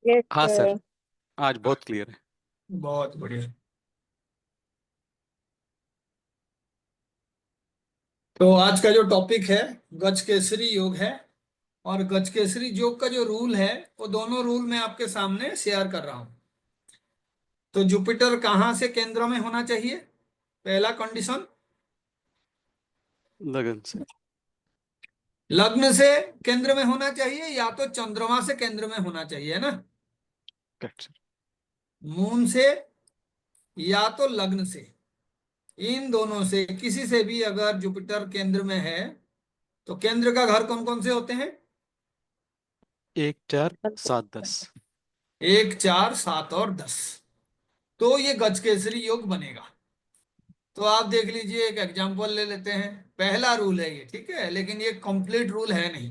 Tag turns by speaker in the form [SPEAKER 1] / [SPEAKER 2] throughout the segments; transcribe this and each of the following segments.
[SPEAKER 1] हाँ सर,
[SPEAKER 2] एक
[SPEAKER 1] आज बहुत क्लियर है।
[SPEAKER 3] बहुत बढ़िया। तो आज का जो टॉपिक है गजकेसरी योग है। और गजकेसरी योग का जो रूल है वो दोनों रूल मैं आपके सामने शेयर कर रहा हूं। तो जुपिटर कहाँ से केंद्र में होना चाहिए? पहला कंडीशन,
[SPEAKER 1] लगन से।
[SPEAKER 3] लग्न से केंद्र में होना चाहिए या तो चंद्रमा से केंद्र में होना चाहिए, है ना।
[SPEAKER 1] Correct sir.
[SPEAKER 3] मून से या तो लग्न से, इन दोनों से किसी से भी अगर जुपिटर केंद्र में है तो केंद्र का घर कौन कौन से होते हैं?
[SPEAKER 1] 1 4 7 10।
[SPEAKER 3] 1 4 7 और 10। तो ये गजकेसरी योग बनेगा। तो आप देख लीजिए, एक एग्जांपल ले लेते हैं। पहला रूल है ये, ठीक है, लेकिन ये कंप्लीट रूल है नहीं।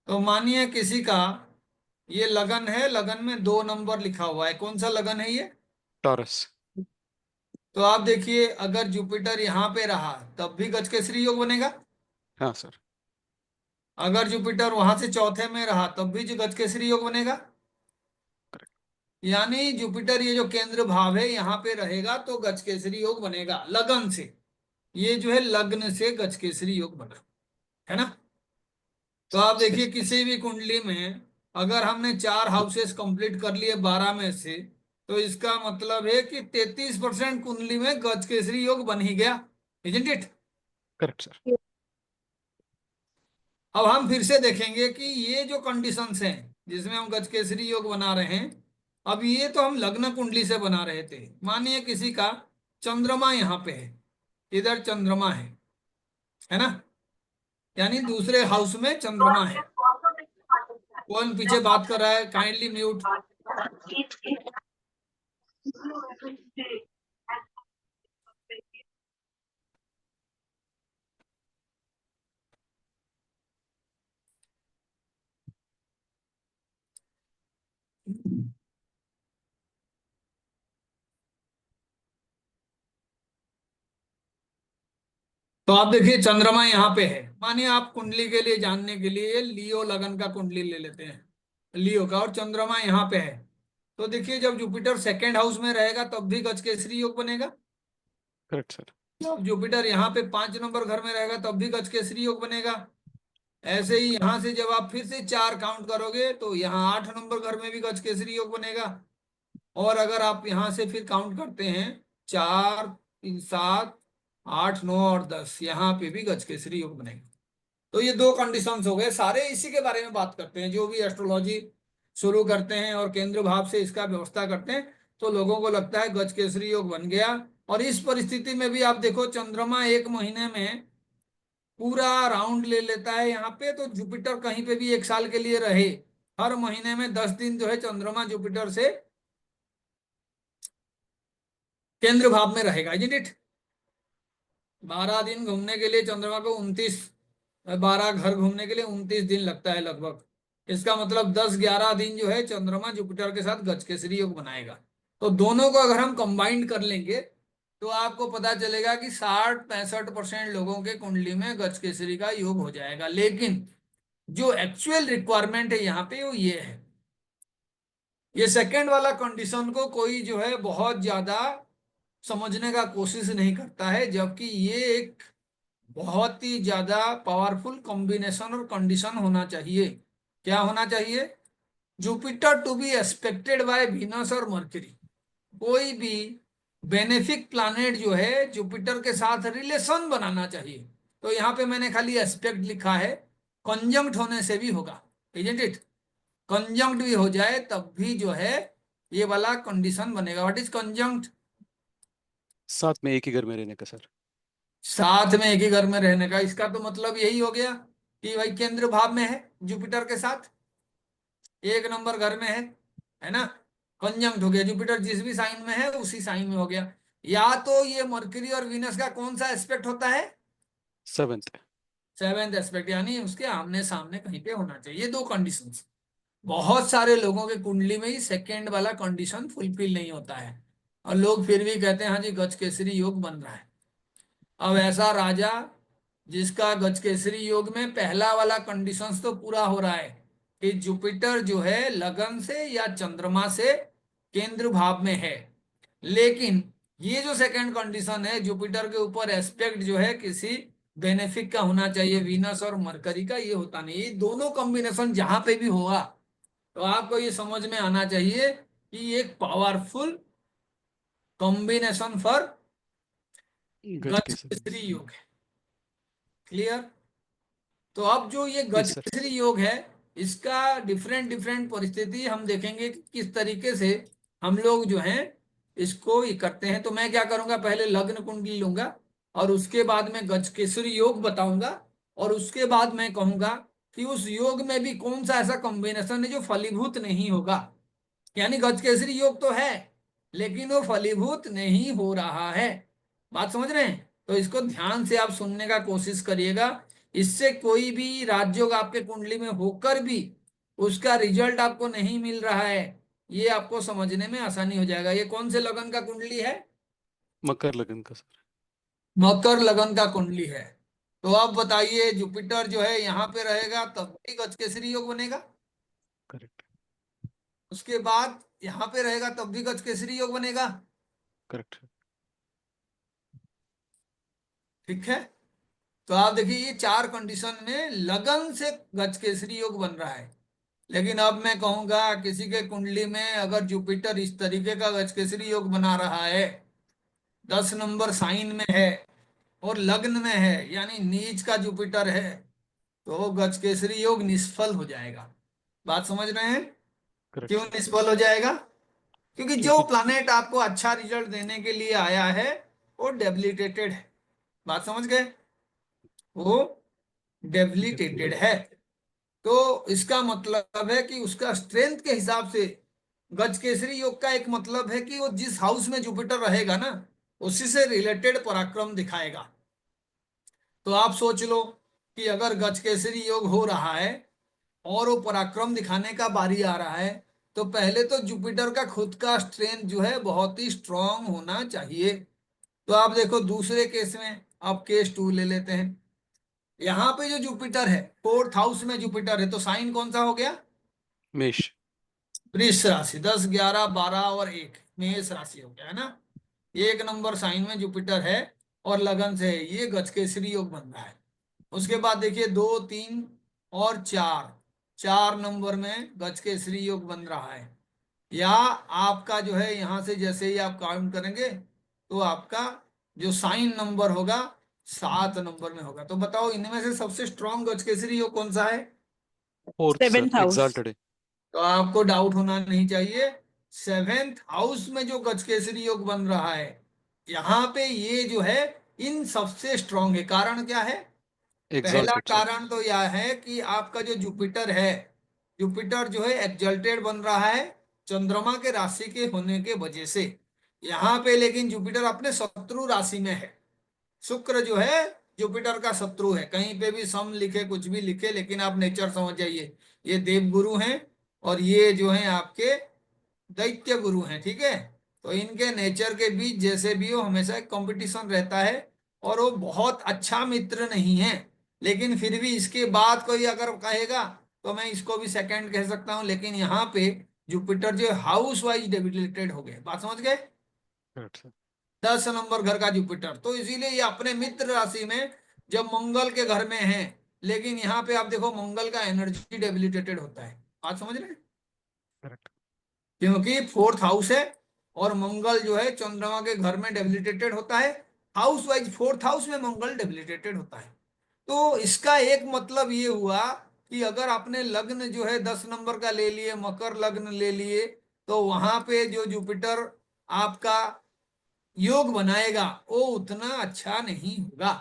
[SPEAKER 3] तो मानिए किसी का ये लगन है, लगन में 2 नंबर लिखा हुआ है। कौन सा लगन है ये?
[SPEAKER 1] टॉरस।
[SPEAKER 3] तो आप देखिए, अगर जुपिटर यहाँ पे रहा तब भी गजकेसरी योग बनेगा।
[SPEAKER 1] हाँ सर।
[SPEAKER 3] अगर जुपिटर वहां से चौथे में रहा तब भी जो गजकेसरी योग बनेगा।
[SPEAKER 1] करेक्ट।
[SPEAKER 3] यानी जुपिटर ये जो केंद्र भाव है यहाँ पे रहेगा तो गजकेसरी योग बनेगा लगन से। ये जो है लग्न से गजकेसरी योग बना, है ना। तो आप देखिए किसी भी कुंडली में अगर हमने 4 हाउसेस कंप्लीट कर लिए 12 में से, तो इसका मतलब है कि 33% कुंडली में गजकेसरी योग बन ही गया, इजंट इट।
[SPEAKER 1] Correct sir.
[SPEAKER 3] अब हम फिर से देखेंगे कि ये जो कंडीशंस हैं जिसमें हम गजकेसरी योग बना रहे हैं, अब ये तो हम लग्न कुंडली से बना रहे थे। मानिए किसी का चंद्रमा यहाँ पे है, इधर चंद्रमा है ना, यानी दूसरे हाउस में चंद्रमा है। कौन पीछे बात कर रहा है? Kindly mute. तो आप देखिए चंद्रमा यहाँ पे है। मानिए आप कुंडली के लिए जानने के लिए लियो लगन का कुंडली ले लेते हैं, लियो का, और चंद्रमा यहाँ पे है। तो देखिए जब जुपिटर सेकेंड हाउस में रहेगा तब भी गजकेसरी योग बनेगा।
[SPEAKER 1] Correct sir.
[SPEAKER 3] जब जुपिटर यहाँ पे 5 नंबर घर में रहेगा तब भी गजकेसरी योग बनेगा। ऐसे ही यहाँ से जब आप फिर से 4 काउंट करोगे तो यहाँ 8 नंबर घर में भी गजकेसरी योग बनेगा। और अगर आप यहाँ से फिर काउंट करते हैं 4 3 7 8 9 और 10, यहाँ पे भी गजकेसरी योग बनेगा। तो ये 2 कंडीशंस हो गए। सारे इसी के बारे में बात करते हैं, जो भी एस्ट्रोलॉजी शुरू करते हैं और केंद्र भाव से इसका व्यवस्था करते हैं तो लोगों को लगता है गजकेसरी योग बन गया। और इस परिस्थिति में भी आप देखो चंद्रमा 1 महीने में पूरा राउंड ले लेता है यहाँ पे, तो जुपिटर कहीं पे भी 1 साल के लिए रहे, हर महीने में 10 दिन जो है चंद्रमा जुपिटर से केंद्र भाव में रहेगा, इजंट इट। 12 दिन घूमने के लिए चंद्रमा को 12 घर घूमने के लिए 29 दिन लगता है लगभग। इसका मतलब 10 11 दिन जो है चंद्रमा जुपिटर के साथ गजकेसरी योग बनाएगा। तो दोनों को अगर हम कंबाइंड कर लेंगे तो आपको पता चलेगा कि 60 65% लोगों के कुंडली में गजकेसरी का योग हो जाएगा। लेकिन जो एक्चुअल रिक्वायरमेंट है यहाँ पे वो ये है, ये सेकेंड वाला कंडीशन को कोई जो है बहुत ज्यादा समझने का कोशिश नहीं करता है, जबकि ये एक बहुत ही ज्यादा पावरफुल कॉम्बिनेशन और कंडीशन होना चाहिए। क्या होना चाहिए? Jupiter to be aspected by Venus और मर्क्यूरी। कोई भी बेनिफिक प्लैनेट जो है जुपिटर के साथ रिलेशन बनाना चाहिए। तो यहाँ पे मैंने खाली एस्पेक्ट लिखा है, कंजंक्ट होने से भी होगा, इजंट इट। कंजंक्ट भी हो जाए तब भी जो है ये वाला कंडीशन बनेगा। What is conjunct?
[SPEAKER 1] साथ में एक ही घर में रहने का सर।
[SPEAKER 3] साथ में एक ही घर में रहने का। इसका तो मतलब यही हो गया कि भाई केंद्र भाव में है जुपिटर के साथ, 1 नंबर घर में है ना। कंजंक्ट हो गया, जुपिटर जिस भी साइन में है उसी साइन में हो गया। या तो ये मरकरी और वीनस का कौन सा एस्पेक्ट होता है?
[SPEAKER 1] 7th।
[SPEAKER 3] 7th एस्पेक्ट, यानी उसके आमने सामने कहीं पे होना चाहिए। ये 2 कंडीशंस। बहुत सारे लोगों के कुंडली में ही सेकेंड वाला कंडीशन फुलफिल नहीं होता है और लोग फिर भी कहते हैं हाँ जी गजकेसरी योग बन रहा है। अब ऐसा राजा जिसका गजकेसरी योग में पहला वाला कंडीशंस तो पूरा हो रहा है, कि जुपिटर जो है लगन से या चंद्रमा से केंद्र भाव में है, लेकिन ये जो सेकंड कंडीशन है, जुपिटर के ऊपर एस्पेक्ट जो है किसी बेनिफिक का होना चाहिए, वीनस और मरकरी का, ये होता नहीं। ये दोनों कॉम्बिनेशन जहां पे भी होगा तो आपको ये समझ में आना चाहिए कि एक पावरफुल कॉम्बिनेशन फॉर
[SPEAKER 1] गज
[SPEAKER 3] गज
[SPEAKER 1] केसरी।
[SPEAKER 3] केसरी योग है। क्लियर? तो अब जो ये
[SPEAKER 1] यस सर।
[SPEAKER 3] गजकेसरी योग है, इसका डिफरेंट डिफरेंट परिस्थिति हम देखेंगे कि किस तरीके से हम लोग जो हैं इसको ये करते हैं। तो मैं क्या करूंगा, पहले लग्न कुंडली लूंगा और उसके बाद में गजकेसरी योग बताऊंगा, और उसके बाद मैं कहूंगा कि उस योग में भी कौन सा ऐसा कॉम्बिनेशन है जो फलीभूत नहीं होगा। यानी गजकेसरी योग तो है लेकिन वो फलीभूत नहीं हो रहा है। बात समझ रहे हैं? तो इसको ध्यान से आप सुनने का कोशिश करिएगा। इससे कोई भी राजयोग आपके कुंडली में होकर भी उसका रिजल्ट आपको नहीं मिल रहा है, ये आपको समझने में आसानी हो जाएगा। ये कौन से लगन का कुंडली है?
[SPEAKER 1] मकर लगन का सर।
[SPEAKER 3] मकर लगन का कुंडली है। तो अब बताइए, जुपिटर जो है यहाँ पे रहेगा तब भी गजकेसरी योग बनेगा,
[SPEAKER 1] करेक्ट।
[SPEAKER 3] उसके बाद यहाँ पे रहेगा तब भी गजकेसरी योग बनेगा।
[SPEAKER 1] करेक्ट।
[SPEAKER 3] ठीक है? तो आप देखिए ये चार कंडीशन में लगन से गजकेसरी योग बन रहा है। लेकिन अब मैं कहूंगा किसी के कुंडली में अगर जुपिटर इस तरीके का गजकेसरी योग बना रहा है, 10 नंबर साइन में है और लग्न में है, यानी नीच का जुपिटर है, तो गजकेसरी योग निष्फल हो जाएगा। बात समझ रहे हैं?
[SPEAKER 1] करेक्ट
[SPEAKER 3] क्यों
[SPEAKER 1] सर।
[SPEAKER 3] निष्फल हो जाएगा? क्योंकि जो
[SPEAKER 1] क्योंकि
[SPEAKER 3] प्लैनेट आपको अच्छा रिजल्ट देने के लिए आया है वो डेबिलिटेटेड है। बात समझ गए? वो डेबिलिटेटेड
[SPEAKER 1] डेफिनेटेड।
[SPEAKER 3] है। तो इसका मतलब है कि उसका स्ट्रेंथ के हिसाब से गजकेसरी योग का एक मतलब है कि वो जिस हाउस में जुपिटर रहेगा ना, उसी से रिलेटेड पराक्रम दिखाएगा। तो आप सोच लो कि अगर गजकेसरी योग हो रहा है और वो पराक्रम दिखाने का बारी आ रहा है, तो पहले तो जुपिटर का खुद का स्ट्रेंथ जो है बहुत ही स्ट्रांग होना चाहिए। तो आप देखो दूसरे केस में, आप केस 2 ले लेते हैं। यहाँ पे जो जुपिटर है, फोर्थ हाउस में जुपिटर है, तो साइन कौन सा हो गया?
[SPEAKER 1] मेष।
[SPEAKER 3] वृष राशि, 10 11 12 और 1 मेष राशि हो गया है ना। 1 नंबर साइन में जुपिटर है और लगन से है, ये गजकेसरी योग बन रहा है। उसके बाद देखिए 2 3 और 4, 4 नंबर में गजकेसरी योग बन रहा है। या आपका जो है यहाँ से जैसे ही आप काउंट करेंगे तो आपका जो साइन नंबर होगा 7 नंबर में होगा। तो बताओ इनमें से सबसे स्ट्रॉन्ग गजकेसरी योग कौन सा है?
[SPEAKER 1] Fourth sir,
[SPEAKER 2] 7th house.
[SPEAKER 1] Exalted है।
[SPEAKER 3] तो आपको डाउट होना नहीं चाहिए। 7th हाउस में जो गजकेसरी योग बन रहा है, यहाँ पे ये जो है इन सबसे स्ट्रॉन्ग है। कारण क्या है? पहला
[SPEAKER 1] एग्जाल्टेड सर।
[SPEAKER 3] कारण तो यह है कि आपका जो जुपिटर है, जुपिटर जो है एक्सल्टेड बन रहा है चंद्रमा के राशि के होने के वजह से। यहाँ पे लेकिन जुपिटर अपने शत्रु राशि में है। शुक्र जो है जुपिटर का शत्रु है। कहीं पे भी सम लिखे कुछ भी लिखे, लेकिन आप नेचर समझ जाइए, ये देव गुरु हैं और ये जो है आपके दैत्य गुरु हैं। ठीक है? तो इनके नेचर के बीच जैसे भी हो हमेशा एक कंपटीशन रहता है, और वो बहुत अच्छा मित्र नहीं है। लेकिन फिर भी इसके बाद कोई अगर कहेगा तो मैं इसको भी सेकंड कह सकता हूं। लेकिन यहाँ पे जुपिटर जो हाउस वाइज डेबिलिटेड हो गए। बात समझ गए?
[SPEAKER 1] Correct sir.
[SPEAKER 3] 10 नंबर घर का जुपिटर, तो इसीलिए ये अपने मित्र राशि में जब मंगल के घर में है, लेकिन यहाँ पे आप देखो मंगल का एनर्जी डेबिलिटेटेड होता है। बात समझ रहे हैं?
[SPEAKER 1] करेक्ट।
[SPEAKER 3] क्योंकि फोर्थ हाउस है और मंगल जो है चंद्रमा के घर में डेबिलिटेटेड होता है। हाउस वाइज फोर्थ हाउस में मंगल डेबिलिटेटेड होता है। तो इसका एक मतलब ये हुआ कि अगर आपने लग्न जो है 10 नंबर का ले लिए, मकर लग्न ले लिए, तो वहां पे जो जुपिटर आपका योग बनाएगा वो उतना अच्छा नहीं होगा।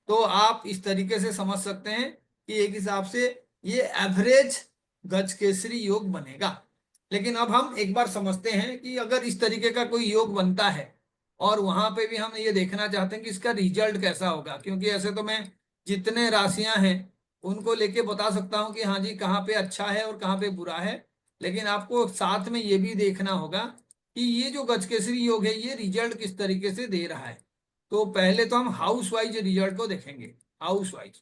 [SPEAKER 3] तो आप इस तरीके से समझ सकते हैं कि एक हिसाब से ये एवरेज गजकेसरी योग बनेगा। लेकिन अब हम एक बार समझते हैं कि अगर इस तरीके का कोई योग बनता है और वहां पे भी हम ये देखना चाहते हैं कि इसका रिजल्ट कैसा होगा, क्योंकि ऐसे तो मैं जितने राशियां हैं उनको लेके बता सकता हूं कि हाँ जी कहाँ पे अच्छा है और कहाँ पे बुरा है। लेकिन आपको साथ में ये भी देखना होगा कि ये जो गजकेसरी योग है ये रिजल्ट किस तरीके से दे रहा है। तो पहले तो हम हाउस वाइज रिजल्ट को देखेंगे। हाउस वाइज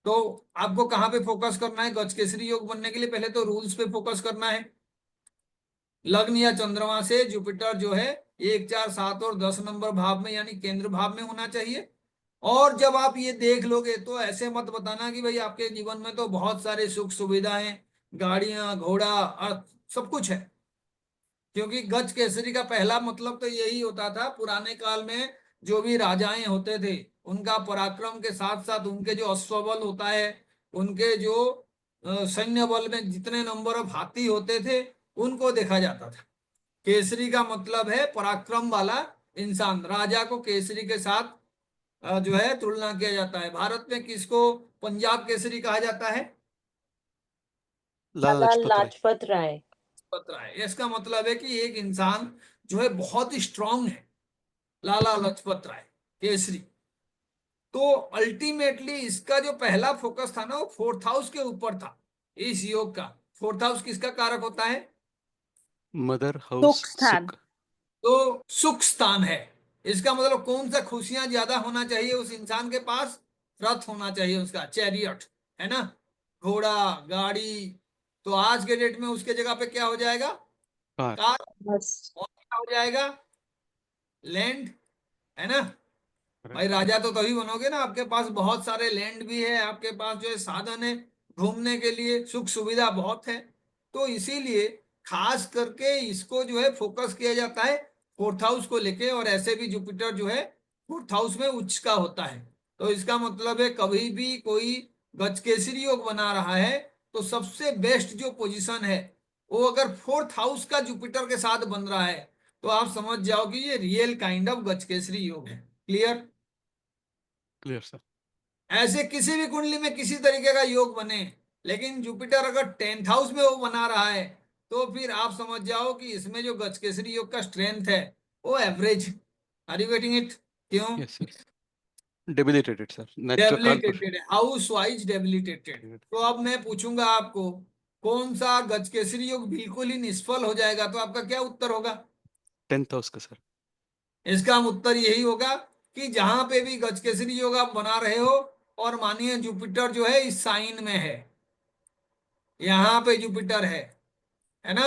[SPEAKER 3] तो आपको कहाँ पे फोकस करना है? गजकेसरी योग बनने के लिए पहले तो रूल्स पे फोकस करना है। लग्न या चंद्रमा से जुपिटर जो है 1, 4, 7 और 10 नंबर भाव में यानी केंद्र भाव में होना चाहिए। और जब आप ये देख लोगे तो ऐसे मत बताना कि भाई आपके जीवन में तो बहुत सारे सुख सुविधाएं, गाड़ियां, घोड़ा, अर्थ, सब कुछ है। क्योंकि गज केसरी का पहला मतलब तो यही होता था पुराने काल में, जो भी राजाएं होते थे उनका पराक्रम के साथ साथ उनके जो अश्वबल होता है, उनके जो सैन्य बल में जितने नंबर ऑफ हाथी होते थे उनको देखा जाता था। केसरी का मतलब है पराक्रम वाला इंसान। राजा को केसरी के साथ जो है तुलना किया जाता है। भारत में किसको पंजाब केसरी कहा जाता है?
[SPEAKER 1] लाला
[SPEAKER 2] लाला
[SPEAKER 1] लाजपत राय।
[SPEAKER 2] लाजपत राय।
[SPEAKER 3] पता है, इसका मतलब है कि एक इंसान जो है बहुत ही स्ट्रांग है, लाला लाजपत राय केसरी। तो अल्टीमेटली इसका जो पहला फोकस था ना वो फोर्थ हाउस के ऊपर था इस योग का। फोर्थ हाउस किसका कारक होता है?
[SPEAKER 1] मदर हाउस
[SPEAKER 2] सुख स्थान।
[SPEAKER 1] सुख।
[SPEAKER 3] तो सुख स्थान है। इसका मतलब कौन सा खुशियां ज्यादा होना चाहिए उस इंसान के पास? रथ होना चाहिए उसका, चैरियट, है ना, घोड़ा, गाड़ी। तो आज के डेट में उसके जगह पे क्या हो जाएगा?
[SPEAKER 1] कार।
[SPEAKER 3] कार।
[SPEAKER 2] बस।
[SPEAKER 3] और क्या हो जाएगा? लैंड, है ना। भाई
[SPEAKER 1] करेक्ट।
[SPEAKER 3] राजा तो तभी बनोगे ना आपके पास बहुत सारे लैंड भी है, आपके पास जो है साधन है, घूमने के लिए सुख सुविधा बहुत है। तो इसीलिए खास करके इसको जो है फोकस किया जाता है फोर्थ हाउस को लेके। और ऐसे भी जुपिटर जो है फोर्थ हाउस में उच्च का होता है। तो इसका मतलब है कभी भी कोई गजकेसरी योग बना रहा है तो सबसे बेस्ट जो पोजीशन है वो अगर फोर्थ हाउस का जुपिटर के साथ बन रहा है तो आप समझ जाओ कि ये रियल काइंड ऑफ गजकेसरी योग है। क्लियर?
[SPEAKER 1] Clear sir.
[SPEAKER 3] ऐसे किसी भी कुंडली में किसी तरीके का योग बने, लेकिन जुपिटर अगर 10th हाउस में वो बना रहा है तो फिर आप समझ जाओ कि इसमें जो गजकेसरी योग का स्ट्रेंथ है वो average. Are you getting it? क्यों?
[SPEAKER 1] Yes sir. Debilitated sir, natural काल पर।
[SPEAKER 3] Debilitated, house wise debilitated. तो अब मैं पूछूंगा आपको कौन सा गजकेसरी योग बिल्कुल ही निष्फल हो जाएगा, तो आपका क्या उत्तर होगा?
[SPEAKER 1] 10th हाउस का सर।
[SPEAKER 3] इसका उत्तर यही होगा कि जहां पे भी गजकेसरी योग आप बना रहे हो और मानिए जुपिटर जो है इस साइन में है, यहाँ पे जुपिटर है ना।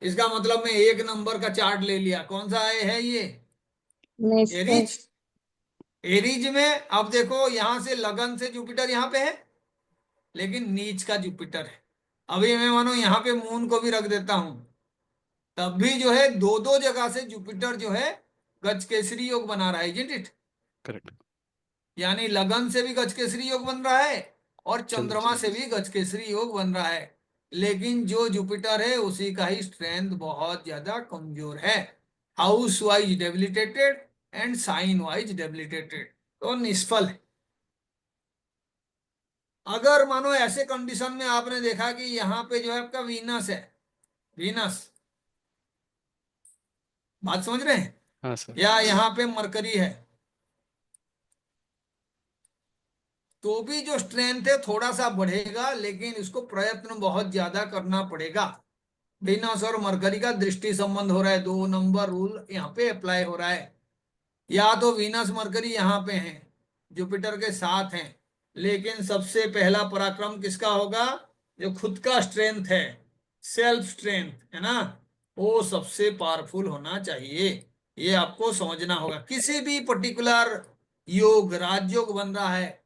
[SPEAKER 3] इसका मतलब मैं 1 नंबर का चार्ट ले लिया, कौन सा है ये?
[SPEAKER 2] निष्फल।
[SPEAKER 3] एरीज। एरीज में अब देखो यहां से लगन से जुपिटर यहाँ पे है, लेकिन नीच का जुपिटर है। अभी मैं मानो यहाँ पे मून को भी रख देता हूं, तब भी जो है दो दो जगह से जुपिटर जो है गजकेसरी योग बना रहा है, इजंट इट?
[SPEAKER 1] करेक्ट।
[SPEAKER 3] यानी लगन से भी गजकेसरी योग बन रहा है और
[SPEAKER 1] चंद्र
[SPEAKER 3] चंद्रमा
[SPEAKER 1] से।
[SPEAKER 3] से भी गजकेसरी योग बन रहा है। लेकिन जो जुपिटर है उसी का ही स्ट्रेंथ बहुत ज्यादा कमजोर है। House wise debilitated and sign wise debilitated, तो निष्फल है। अगर मानो ऐसे कंडीशन में आपने देखा कि यहाँ पे जो है आपका वीनस है, वीनस, बात समझ रहे हैं,
[SPEAKER 1] हाँ सर।
[SPEAKER 3] या यहाँ पे मरकरी है, तो भी जो स्ट्रेंथ है थोड़ा सा बढ़ेगा, लेकिन इसको प्रयत्न बहुत ज्यादा करना पड़ेगा। वीनस और मरकरी का दृष्टि संबंध हो रहा है, 2 नंबर रूल यहाँ पे अप्लाई हो रहा है। या तो वीनस मरकरी यहाँ पे हैं, जुपिटर के साथ हैं, लेकिन सबसे पहला पराक्रम किसका होगा? जो खुद का स्ट्रेंथ है, सेल्फ स्ट्रेंथ, है ना, वो सबसे पावरफुल होना चाहिए। ये आपको समझना होगा। किसी भी पर्टिकुलर योग, राजयोग बन रहा है,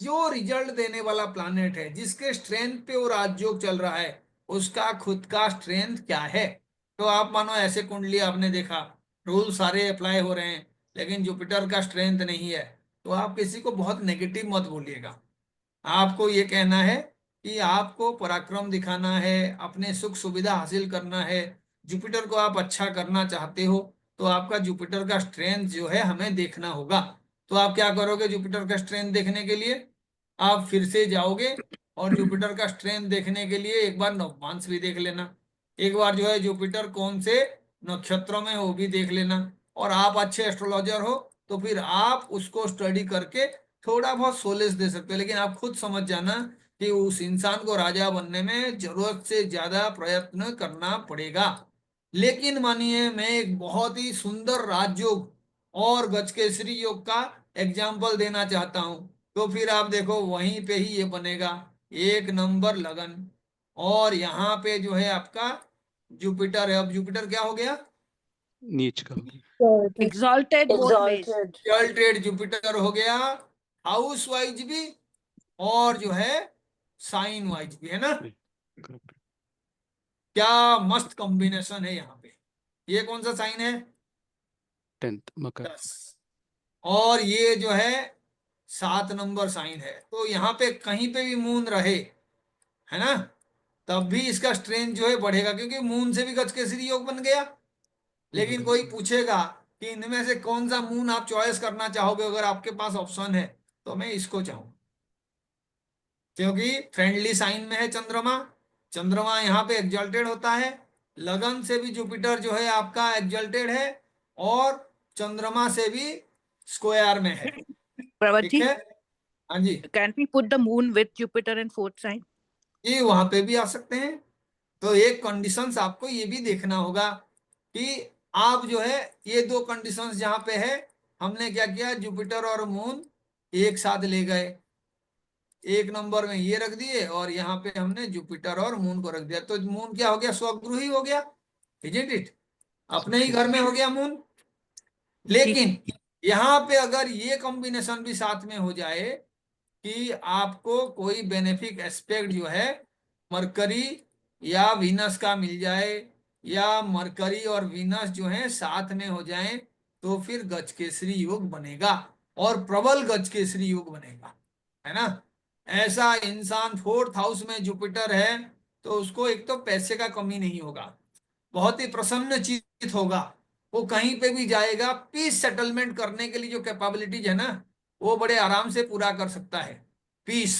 [SPEAKER 3] जो रिजल्ट देने वाला प्लानेट है, जिसके स्ट्रेंथ पे वो राजयोग चल रहा है, उसका खुद का स्ट्रेंथ क्या है। तो आप मानो ऐसे कुंडली आपने देखा, रूल सारे अप्लाई हो रहे हैं, लेकिन जुपिटर का स्ट्रेंथ नहीं है, तो आप किसी को बहुत नेगेटिव मत बोलिएगा। आपको ये कहना है कि आपको पराक्रम दिखाना है, अपने सुख सुविधा हासिल करना है, जुपिटर को आप अच्छा करना चाहते हो, तो आपका जुपिटर का स्ट्रेंथ जो है हमें देखना होगा। तो आप क्या करोगे जुपिटर का स्ट्रेंथ देखने के लिए? आप फिर से जाओगे और जुपिटर का स्ट्रेंथ देखने के लिए एक बार नवमांश भी देख लेना, एक बार जो है जुपिटर कौन से नक्षत्रों में है वो भी देख लेना। और आप अच्छे एस्ट्रोलॉजर हो तो फिर आप उसको स्टडी करके थोड़ा बहुत सोलेस दे सकते हो, लेकिन आप खुद समझ जाना कि उस इंसान को राजा बनने में जरूरत से ज्यादा प्रयत्न करना पड़ेगा। लेकिन मानिए मैं एक बहुत ही सुंदर राजयोग और गजकेसरी योग का एग्जाम्पल देना चाहता हूं। तो फिर आप देखो वहीं पे ही ये बनेगा 1 नंबर लगन। और यहाँ पे जो है आपका जुपिटर है। अब जुपिटर क्या हो गया?
[SPEAKER 1] नीच का
[SPEAKER 2] Exalted both ways.
[SPEAKER 3] Exalted Jupiter हो गया, हाउस वाइज भी और जो है साइन वाइज भी, है ना।
[SPEAKER 1] correct.
[SPEAKER 3] क्या मस्त कॉम्बिनेशन है यहाँ पे। ये कौन सा साइन है?
[SPEAKER 1] 10th मकर
[SPEAKER 3] 10। और ये जो है 7 नंबर साइन है। तो यहाँ पे कहीं पे भी मून रहे, है ना, तब भी इसका स्ट्रेंथ जो है बढ़ेगा, क्योंकि मून से भी गजकेसरी योग बन गया। लेकिन कोई पूछेगा कि इनमें से कौन सा मून आप चॉइस करना चाहोगे, अगर आपके पास ऑप्शन है, तो मैं इसको चाहूंगा, क्योंकि फ्रेंडली साइन में है चंद्रमा। चंद्रमा यहाँ पे एग्जल्टेड होता है, लगन से भी जुपिटर जो है आपका एग्जल्टेड है, और चंद्रमा से भी स्क्वायर में है। ठीक
[SPEAKER 2] Pravati,
[SPEAKER 3] है, हाँ जी,
[SPEAKER 2] can we put the moon with Jupiter in fourth sign?
[SPEAKER 3] ये वहां पे भी आ सकते हैं। तो एक कंडीशंस आपको ये भी देखना होगा कि आप जो है ये दो कंडीशंस जहां पे है, हमने क्या किया, जुपिटर और मून एक साथ ले गए, 1 नंबर में ये रख दिए, और यहाँ पे हमने जुपिटर और मून को रख दिया। तो मून क्या हो गया? स्वगृही हो गया, इजंट इट, अपने ही घर में हो गया मून। लेकिन यहाँ पे अगर ये कॉम्बिनेशन भी साथ में हो जाए कि आपको कोई बेनिफिक एस्पेक्ट जो है मरकरी या वीनस का मिल जाए, या मरकरी और वीनस जो है साथ में हो जाए, तो फिर गजकेसरी योग बनेगा, और प्रबल गजकेसरी योग बनेगा, है ना। ऐसा इंसान 4th हाउस में जुपिटर है, तो उसको एक तो पैसे का कमी नहीं होगा, बहुत ही प्रसन्न चित्त होगा, वो कहीं पे भी जाएगा, पीस सेटलमेंट करने के लिए जो कैपेबिलिटीज है ना, वो बड़े आराम से पूरा कर सकता है। पीस,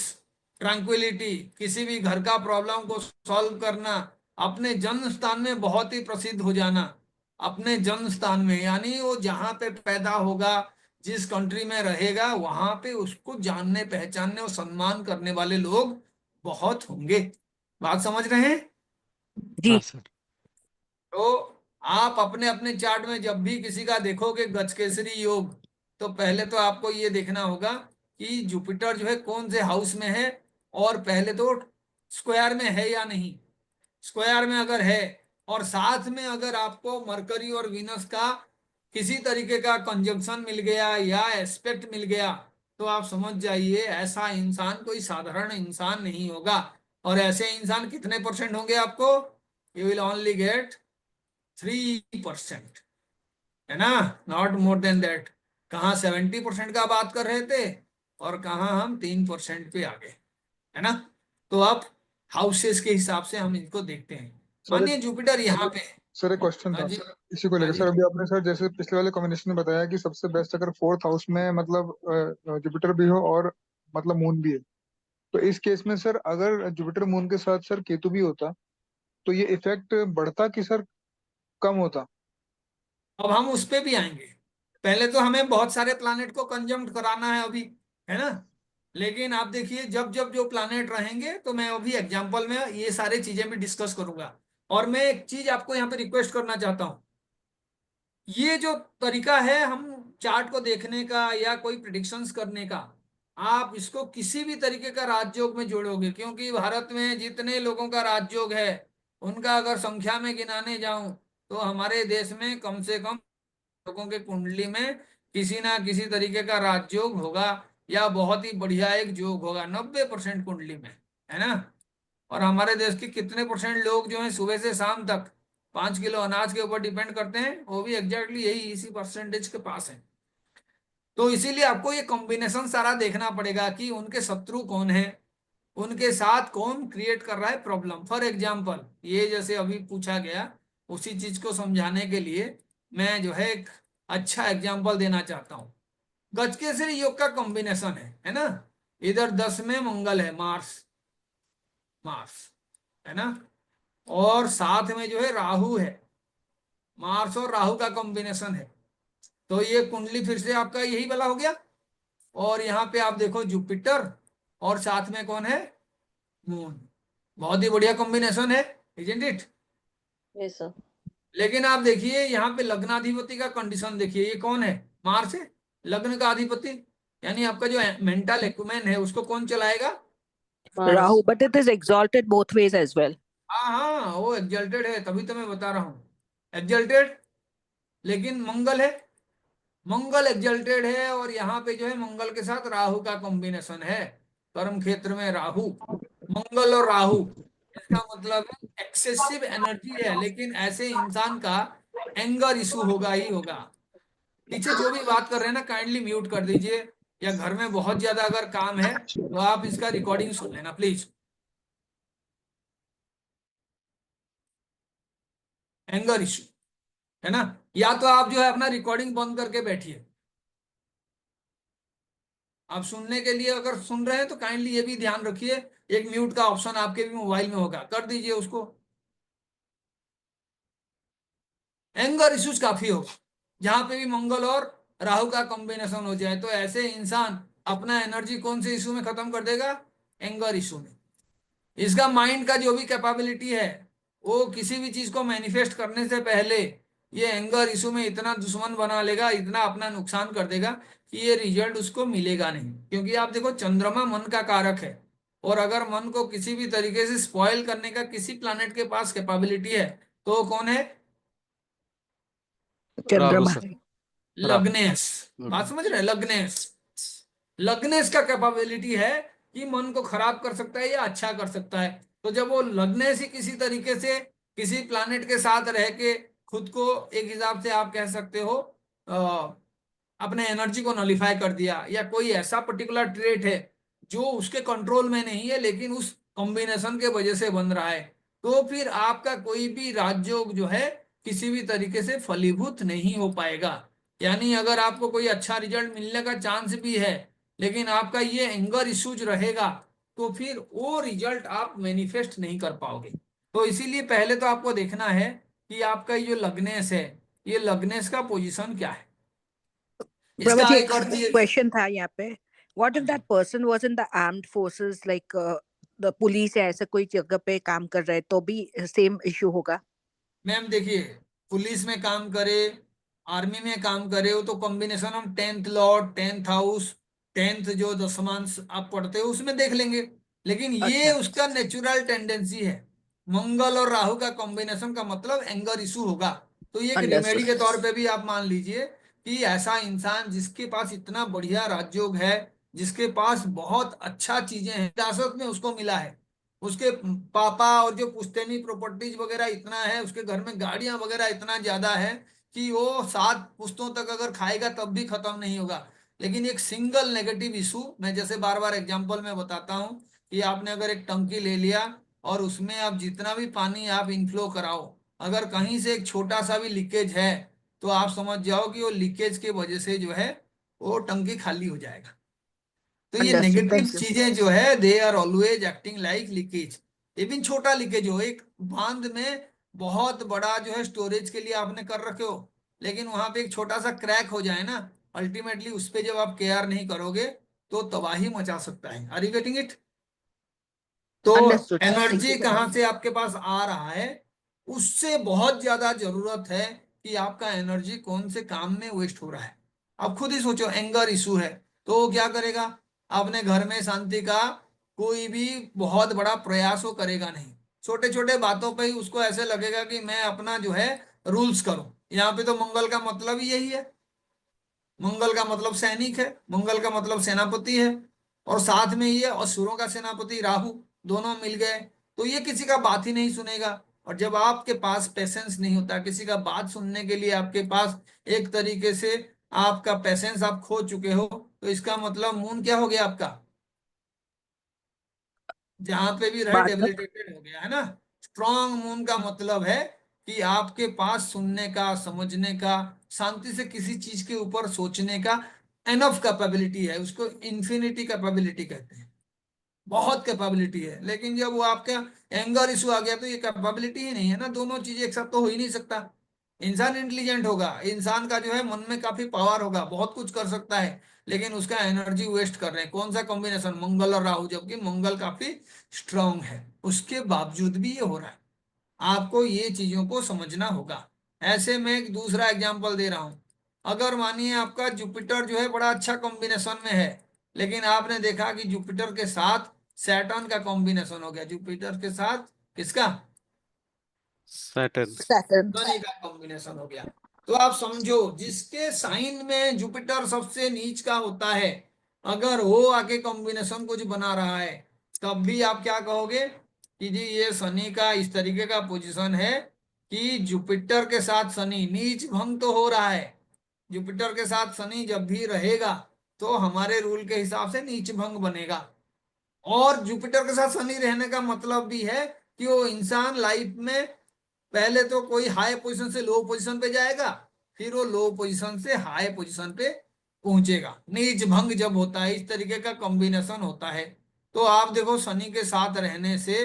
[SPEAKER 3] ट्रैंक्विलिटी, किसी भी घर का प्रॉब्लम को सॉल्व करना, अपने जन्म स्थान में बहुत ही प्रसिद्ध हो जाना, अपने जन्म स्थान में, यानी वो जहां पे पैदा होगा, जिस कंट्री में रहेगा, वहां पे उसको जानने पहचानने और सम्मान करने वाले लोग बहुत होंगे। बात समझ रहे हैं?
[SPEAKER 1] हाँ
[SPEAKER 2] जी।
[SPEAKER 1] सर।
[SPEAKER 3] तो आप अपने अपने चार्ट में जब भी किसी का देखोगे गजकेसरी योग, तो पहले तो आपको ये देखना होगा कि जुपिटर जो है कौन से हाउस में है, और पहले तो स्क्वायर में है या नहीं। स्क्वायर में अगर है, और साथ में अगर आपको मरकरी और वीनस का किसी तरीके का कंजंक्शन मिल गया या एस्पेक्ट मिल गया, तो आप समझ जाइए ऐसा इंसान कोई साधारण इंसान नहीं होगा। और ऐसे इंसान कितने परसेंट होंगे आपको? यू विल ओनली गेट 3%, है ना, नॉट मोर देन दैट। कहाँ 70% का बात कर रहे थे, और कहाँ हम 3% पे आ गए, है ना। तो अब हाउसेस के हिसाब से हम इनको देखते हैं।
[SPEAKER 4] सर
[SPEAKER 3] मानिए जुपिटर यहाँ पे है।
[SPEAKER 4] सर एक क्वेश्चन
[SPEAKER 3] हाँ
[SPEAKER 4] था
[SPEAKER 3] जी,
[SPEAKER 4] इसी को
[SPEAKER 3] हाँ
[SPEAKER 4] लेकर।
[SPEAKER 3] जी।
[SPEAKER 4] सर अभी आपने सर जैसे पिछले वाले कॉम्बिनेशन में बताया कि सबसे बेस्ट अगर 4th हाउस में मतलब जुपिटर भी हो और मतलब मून भी है, तो इस केस में सर अगर जुपिटर मून के साथ सर केतु भी होता तो ये इफेक्ट बढ़ता कि सर कम होता?
[SPEAKER 3] अब हम उस पे भी आएंगे। पहले तो हमें बहुत सारे प्लानेट को कंजम्प्ट कराना है अभी, है ना। लेकिन आप देखिए जब जब जो प्लानेट रहेंगे, तो मैं अभी एग्जांपल में ये सारी चीजें भी डिस्कस करूंगा। और मैं एक चीज आपको यहाँ पे रिक्वेस्ट करना चाहता हूँ, ये जो तरीका है हम चार्ट को देखने का या कोई प्रिडिक्शंस करने का, आप इसको किसी भी तरीके का राजयोग में जोड़ोगे, क्योंकि भारत में जितने लोगों का राजयोग है, उनका अगर संख्या में गिनाने जाऊं, तो हमारे देश में कम से कम लोगों के कुंडली में किसी ना किसी तरीके का राजयोग होगा, या बहुत ही बढ़िया एक योग होगा, 90% कुंडली में, है ना। और हमारे देश के कितने परसेंट लोग जो है सुबह से शाम तक 5 किलो अनाज के ऊपर डिपेंड करते हैं, वो भी एग्जैक्टली यही इसी परसेंटेज के पास है। तो इसीलिए आपको ये कॉम्बिनेशन सारा देखना पड़ेगा कि उनके शत्रु कौन है, उनके साथ कौन क्रिएट कर रहा है प्रॉब्लम। फॉर एग्जाम्पल, ये जैसे अभी पूछा गया, उसी चीज को समझाने के लिए मैं जो है एक अच्छा एग्जाम्पल देना चाहता हूँ। गजकेसरी योग का कॉम्बिनेशन है ना। इधर 10 में मंगल है, मार्स, मार्स, है ना, और साथ में जो है राहु है, मार्स और राहु का कॉम्बिनेशन है। तो ये कुंडली फिर से आपका यही वाला हो गया। और यहाँ पे आप देखो जुपिटर, और साथ में कौन है? मून। बहुत ही बढ़िया कॉम्बिनेशन है, इजंट इट।
[SPEAKER 2] Yes, sir.
[SPEAKER 3] लेकिन आप देखिए यहाँ पे लग्नाधिपति का कंडीशन देखिए, ये कौन है? मार्स है, लग्न का अधिपति। यानी आपका जो मेंटल एक्यूमेन है उसको कौन चलाएगा?
[SPEAKER 2] Rahu, but it is exalted both ways as well.
[SPEAKER 3] हाँ हाँ, वो एग्जल्टेड है, तभी तो मैं बता रहा हूँ एग्जल्टेड। लेकिन मंगल है, मंगल एग्जल्टेड है, और यहाँ पे जो है मंगल के साथ राहु का कॉम्बिनेशन है। कर्म क्षेत्र में राहु, मंगल और राहु, इसका मतलब एक्सेसिव एनर्जी है। लेकिन ऐसे इंसान का एंगर इशू होगा ही होगा। पीछे जो भी बात कर रहे हैं ना, काइंडली म्यूट कर दीजिए, या घर में बहुत ज्यादा अगर काम है तो आप इसका रिकॉर्डिंग सुन लेना प्लीज। एंगर इशू है ना, या तो आप जो है अपना रिकॉर्डिंग बंद करके बैठिए। आप सुनने के लिए अगर सुन रहे हैं तो काइंडली ये भी ध्यान रखिए, एक म्यूट का ऑप्शन आपके भी मोबाइल में होगा, कर दीजिए उसको। एंगर इश्यूज काफी होगा, जहां पे भी मंगल और राहु का कॉम्बिनेशन हो जाए तो ऐसे इंसान अपना एनर्जी कौन से इशू में खत्म कर देगा? एंगर इशू में। इसका माइंड का जो भी कैपेबिलिटी है, वो किसी भी चीज को मैनिफेस्ट करने से पहले ये एंगर इशू में इतना दुश्मन बना लेगा, इतना अपना नुकसान कर देगा कि ये रिजल्ट उसको मिलेगा नहीं। क्योंकि आप देखो, चंद्रमा मन का कारक है, और अगर मन को किसी भी तरीके से स्पॉइल करने का किसी प्लैनेट के पास कैपेबिलिटी है तो वो कौन है?
[SPEAKER 1] राहु
[SPEAKER 2] Chandrama.
[SPEAKER 1] सर, राहु।
[SPEAKER 3] लग्नेश। बात समझ रहे हैं? लग्नेश, लग्नेश का कैपेबिलिटी है कि मन को खराब कर सकता है या अच्छा कर सकता है। तो जब वो लग्नेश ही किसी तरीके से किसी प्लानेट के साथ रह के खुद को एक हिसाब से आप कह सकते हो अपने एनर्जी को नलिफाई कर दिया, या कोई ऐसा पर्टिकुलर ट्रेट है जो उसके कंट्रोल में नहीं है लेकिन उस कॉम्बिनेशन के वजह से बन रहा है, तो फिर आपका कोई भी राजयोग जो है किसी भी तरीके से फलीभूत नहीं हो पाएगा। यानी अगर आपको कोई अच्छा रिजल्ट मिलने का चांस भी है, लेकिन आपका ये एंगर इश्यूज रहेगा, तो फिर वो रिजल्ट आप मैनिफेस्ट नहीं कर पाओगे। तो इसीलिए पहले तो आपको देखना है कि आपका ये जो लग्नेश है, ये लग्नेश का पोजीशन क्या है। इसका
[SPEAKER 2] Prabhat,
[SPEAKER 3] एक अर्थ ये,
[SPEAKER 2] question था यहाँ पे. What
[SPEAKER 3] हाँ
[SPEAKER 2] if
[SPEAKER 3] ji,
[SPEAKER 2] that person was in the armed forces, like the police या ऐसे कोई जगह पे काम कर रहे, तो भी same issue होगा?
[SPEAKER 3] मैम देखिए, पुलिस में काम करे, आर्मी में काम करे, वो तो कॉम्बिनेशन हम 10th Lord, 10th house, 10th जो दशमांश आप पढ़ते हो उसमें देख लेंगे। लेकिन ये
[SPEAKER 2] अच्छा.
[SPEAKER 3] उसका नेचुरल टेंडेंसी है। मंगल और राहु का कॉम्बिनेशन का मतलब एंगर इशू होगा। तो ये एक रेमेडी
[SPEAKER 2] Understood.
[SPEAKER 3] के तौर पे भी आप मान लीजिए कि ऐसा इंसान जिसके पास इतना बढ़िया राजयोग है, जिसके पास बहुत अच्छा चीजें हैं, विरासत में उसको मिला है, उसके पापा और जो पुश्तैनी प्रॉपर्टीज वगैरह इतना है, उसके घर में गाड़ियां वगैरह इतना ज्यादा है कि वो 7 पुश्तों तक अगर खाएगा तब भी खत्म नहीं होगा। लेकिन एक सिंगल नेगेटिव इशू, मैं जैसे बार बार एग्जांपल में बताता हूँ कि आपने अगर एक टंकी ले लिया और उसमें आप जितना भी पानी आप इनफ्लो कराओ, अगर कहीं से एक छोटा सा भी लीकेज है तो आप समझ जाओ कि वो लीकेज के वजह से जो है वो टंकी खाली हो जाएगा। तो ये
[SPEAKER 2] Understood.
[SPEAKER 3] Negative
[SPEAKER 2] Thank you.
[SPEAKER 3] चीजें जो है, they are always acting like leakage. Even छोटा लीकेज हो, एक बांध में बहुत बड़ा जो है स्टोरेज के लिए आपने कर रखे हो, लेकिन वहां पे एक छोटा सा क्रैक हो जाए ना, अल्टीमेटली उस पे जब आप केयर नहीं करोगे तो तबाही मचा सकता है। Are you getting it? तो
[SPEAKER 2] Understood, sir. Thank
[SPEAKER 3] energy
[SPEAKER 2] you.
[SPEAKER 3] कहाँ से आपके पास आ रहा है, उससे बहुत ज्यादा जरूरत है कि आपका एनर्जी कौन से काम में वेस्ट हो रहा है। आप खुद ही सोचो, एंगर इशू है तो वो क्या करेगा? अपने घर में शांति का कोई भी बहुत बड़ा प्रयास वो करेगा नहीं। छोटे छोटे बातों पे ही उसको ऐसे लगेगा कि मैं अपना जो है रूल्स करूं। यहाँ पे तो मंगल का मतलब ही यही है। मंगल का मतलब सैनिक है, मंगल का मतलब सेनापति है, और साथ में ये असुरों का सेनापति राहु, दोनों मिल गए, तो ये किसी का बात ही नहीं सुनेगा। और जब आपके पास पेशेंस नहीं होता किसी का बात सुनने के लिए, आपके पास एक तरीके से आपका पेशेंस आप खो चुके हो, तो इसका मतलब मून क्या हो गया आपका? जहां पे भी रहे
[SPEAKER 2] बाधक.
[SPEAKER 3] डेबिलिटेटेड हो गया है ना। स्ट्रॉन्ग मून का मतलब है कि आपके पास सुनने का, समझने का, शांति से किसी चीज के ऊपर सोचने का एनफ कैपेबिलिटी है। उसको इन्फिनिटी कैपेबिलिटी कहते हैं, बहुत कैपेबिलिटी है। लेकिन जब वो आपका एंगर इशू आ गया तो ये कैपेबिलिटी ही नहीं है ना, दोनों चीजें एक साथ तो हो ही नहीं सकता। इंसान इंटेलिजेंट होगा, इंसान का जो है मन में काफी पावर होगा, बहुत कुछ कर सकता है, लेकिन उसका एनर्जी वेस्ट कर रहे हैं। कौन सा कॉम्बिनेशन? मंगल और राहु, जबकि मंगल काफी स्ट्रांग है, उसके बावजूद भी ये हो रहा है। आपको ये चीजों को समझना होगा। ऐसे में एक दूसरा एग्जांपल दे रहा हूं। अगर मानिए आपका जुपिटर जो है बड़ा अच्छा कॉम्बिनेशन में है, लेकिन आपने देखा कि जुपिटर के साथ सैटर्न का कॉम्बिनेशन हो गया, जुपिटर के साथ किसका,
[SPEAKER 1] सैटर्न।
[SPEAKER 2] Saturn.
[SPEAKER 3] शनि का कॉम्बिनेशन हो गया, तो आप समझो जिसके साइन में जुपिटर सबसे नीच का होता है, अगर वो आके कॉम्बिनेशन कुछ बना रहा है, तब भी आप क्या कहोगे कि जी ये शनि का इस तरीके का पोजीशन है कि जुपिटर के साथ शनि नीच भंग तो हो रहा है। जुपिटर के साथ शनि जब भी रहेगा तो हमारे रूल के हिसाब से नीच भंग बनेगा। और जुपिटर के साथ शनि रहने का मतलब भी है कि वो इंसान लाइफ में पहले तो कोई हाई पोजीशन से लो पोजीशन पे जाएगा, फिर वो लो पोजीशन से हाई पोजीशन पे पहुंचेगा। नीच भंग जब होता है, इस तरीके का कॉम्बिनेशन होता है, तो आप देखो शनि के साथ रहने से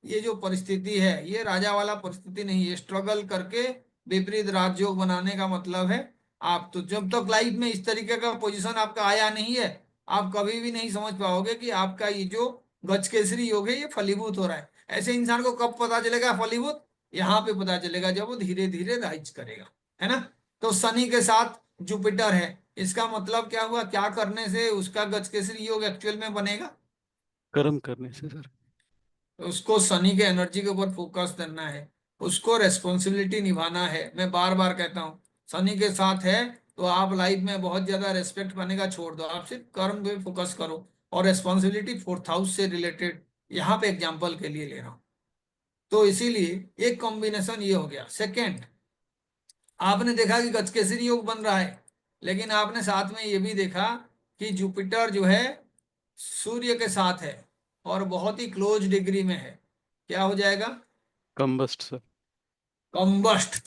[SPEAKER 3] ये जो परिस्थिति है ये राजा वाला परिस्थिति नहीं है। स्ट्रगल करके विपरीत राजयोग बनाने का मतलब है आप तो जब तक लाइफ में इस तरीके का पोजीशन आपका आया नहीं है, आप कभी भी नहीं समझ पाओगे कि आपका ये जो गजकेसरी योग है ये फलीभूत हो रहा है। ऐसे इंसान को कब पता चलेगा फलीभूत, यहाँ पे पता चलेगा जब वो धीरे धीरे राइज करेगा, है ना। तो शनि के साथ जुपिटर है, इसका मतलब क्या हुआ, क्या करने से उसका गजकेसरी योग एक्चुअल में बनेगा,
[SPEAKER 1] कर्म करने से सर।
[SPEAKER 3] उसको शनि के एनर्जी के ऊपर फोकस करना है, उसको रेस्पॉन्सिबिलिटी निभाना है। मैं बार बार कहता हूँ शनि के साथ है तो आप लाइफ में बहुत ज्यादा रेस्पेक्ट पाने का छोड़ दो, आप सिर्फ कर्म पे फोकस करो और रेस्पॉन्सिबिलिटी फोर्थ हाउस से रिलेटेड यहाँ पे एग्जाम्पल के लिए ले रहा हूँ। तो इसीलिए एक कॉम्बिनेशन ये हो गया। सेकेंड, आपने देखा कि गजकेसरी योग बन रहा है, लेकिन आपने साथ में ये भी देखा कि जुपिटर जो है सूर्य के साथ है और बहुत ही क्लोज डिग्री में है, क्या हो जाएगा,
[SPEAKER 1] कंबस्ट सर।
[SPEAKER 3] कॉम्बस्ट।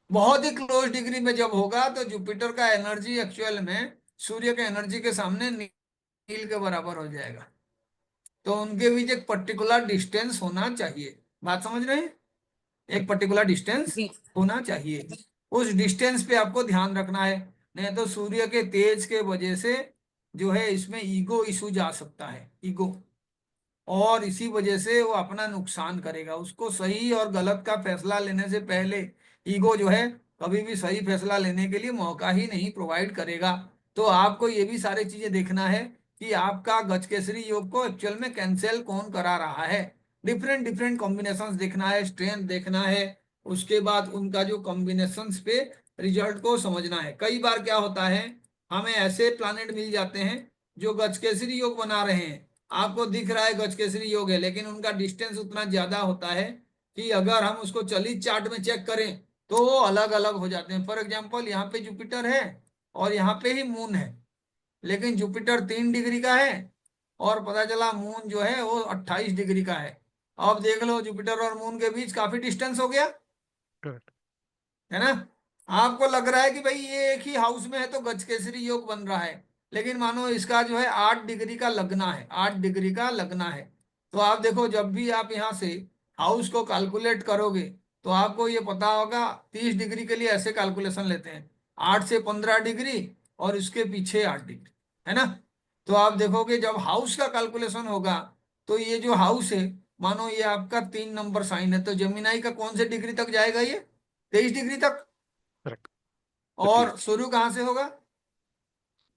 [SPEAKER 3] बहुत ही क्लोज डिग्री में जब होगा तो जुपिटर का एनर्जी एक्चुअल में सूर्य के एनर्जी के सामने नील के बराबर हो जाएगा। तो उनके बीच एक पर्टिकुलर डिस्टेंस होना चाहिए, बात समझ रहे हैं, एक पर्टिकुलर डिस्टेंस
[SPEAKER 2] जी।
[SPEAKER 3] होना चाहिए। उस डिस्टेंस पे आपको ध्यान रखना है, नहीं तो सूर्य के तेज के वजह से जो है इसमें ईगो इशू जा सकता है, ईगो, और इसी वजह से वो अपना नुकसान करेगा। उसको सही और गलत का फैसला लेने से पहले ईगो जो है कभी भी सही फैसला लेने के लिए मौका ही नहीं प्रोवाइड करेगा। तो आपको ये भी सारी चीजें देखना है कि आपका गजकेसरी योग को एक्चुअल में कैंसिल कौन करा रहा है, डिफरेंट डिफरेंट कॉम्बिनेशंस देखना है, स्ट्रेंथ देखना है, उसके बाद उनका जो कॉम्बिनेशंस पे रिजल्ट को समझना है। कई बार क्या होता है, हमें ऐसे प्लानेट मिल जाते हैं जो गजकेसरी योग बना रहे हैं, आपको दिख रहा है गजकेसरी योग है, लेकिन उनका डिस्टेंस उतना ज्यादा होता है कि अगर हम उसको चलित चार्ट में चेक करें तो वो अलग अलग हो जाते हैं। फॉर एग्जांपल यहाँ पे जुपिटर है और यहाँ पे ही मून है, लेकिन जुपिटर 3 डिग्री का है और पता चला मून जो है वो 28 डिग्री का है। अब देख लो जुपिटर और मून के बीच काफी डिस्टेंस हो गया,
[SPEAKER 1] करेक्ट।
[SPEAKER 3] है ना। आपको लग रहा है कि भाई ये एक ही हाउस में है तो गजकेसरी योग बन रहा है, लेकिन मानो इसका जो है 8 डिग्री का लगना है, 8 डिग्री का लगना है। तो आप देखो जब भी आप यहाँ से हाउस को कैलकुलेट करोगे तो आपको ये पता होगा 30 डिग्री के लिए ऐसे कैलकुलेशन लेते हैं, 8 से 15 डिग्री और इसके पीछे 8 डिग्री, है ना। तो आप देखोगे जब हाउस का कैलकुलेशन होगा तो ये जो हाउस है, मानो ये आपका 3 नंबर साइन है, तो जेमिनाई का कौन से डिग्री तक जाएगा, ये 23 डिग्री तक।
[SPEAKER 1] करेक्ट।
[SPEAKER 3] और शुरू कहाँ से होगा,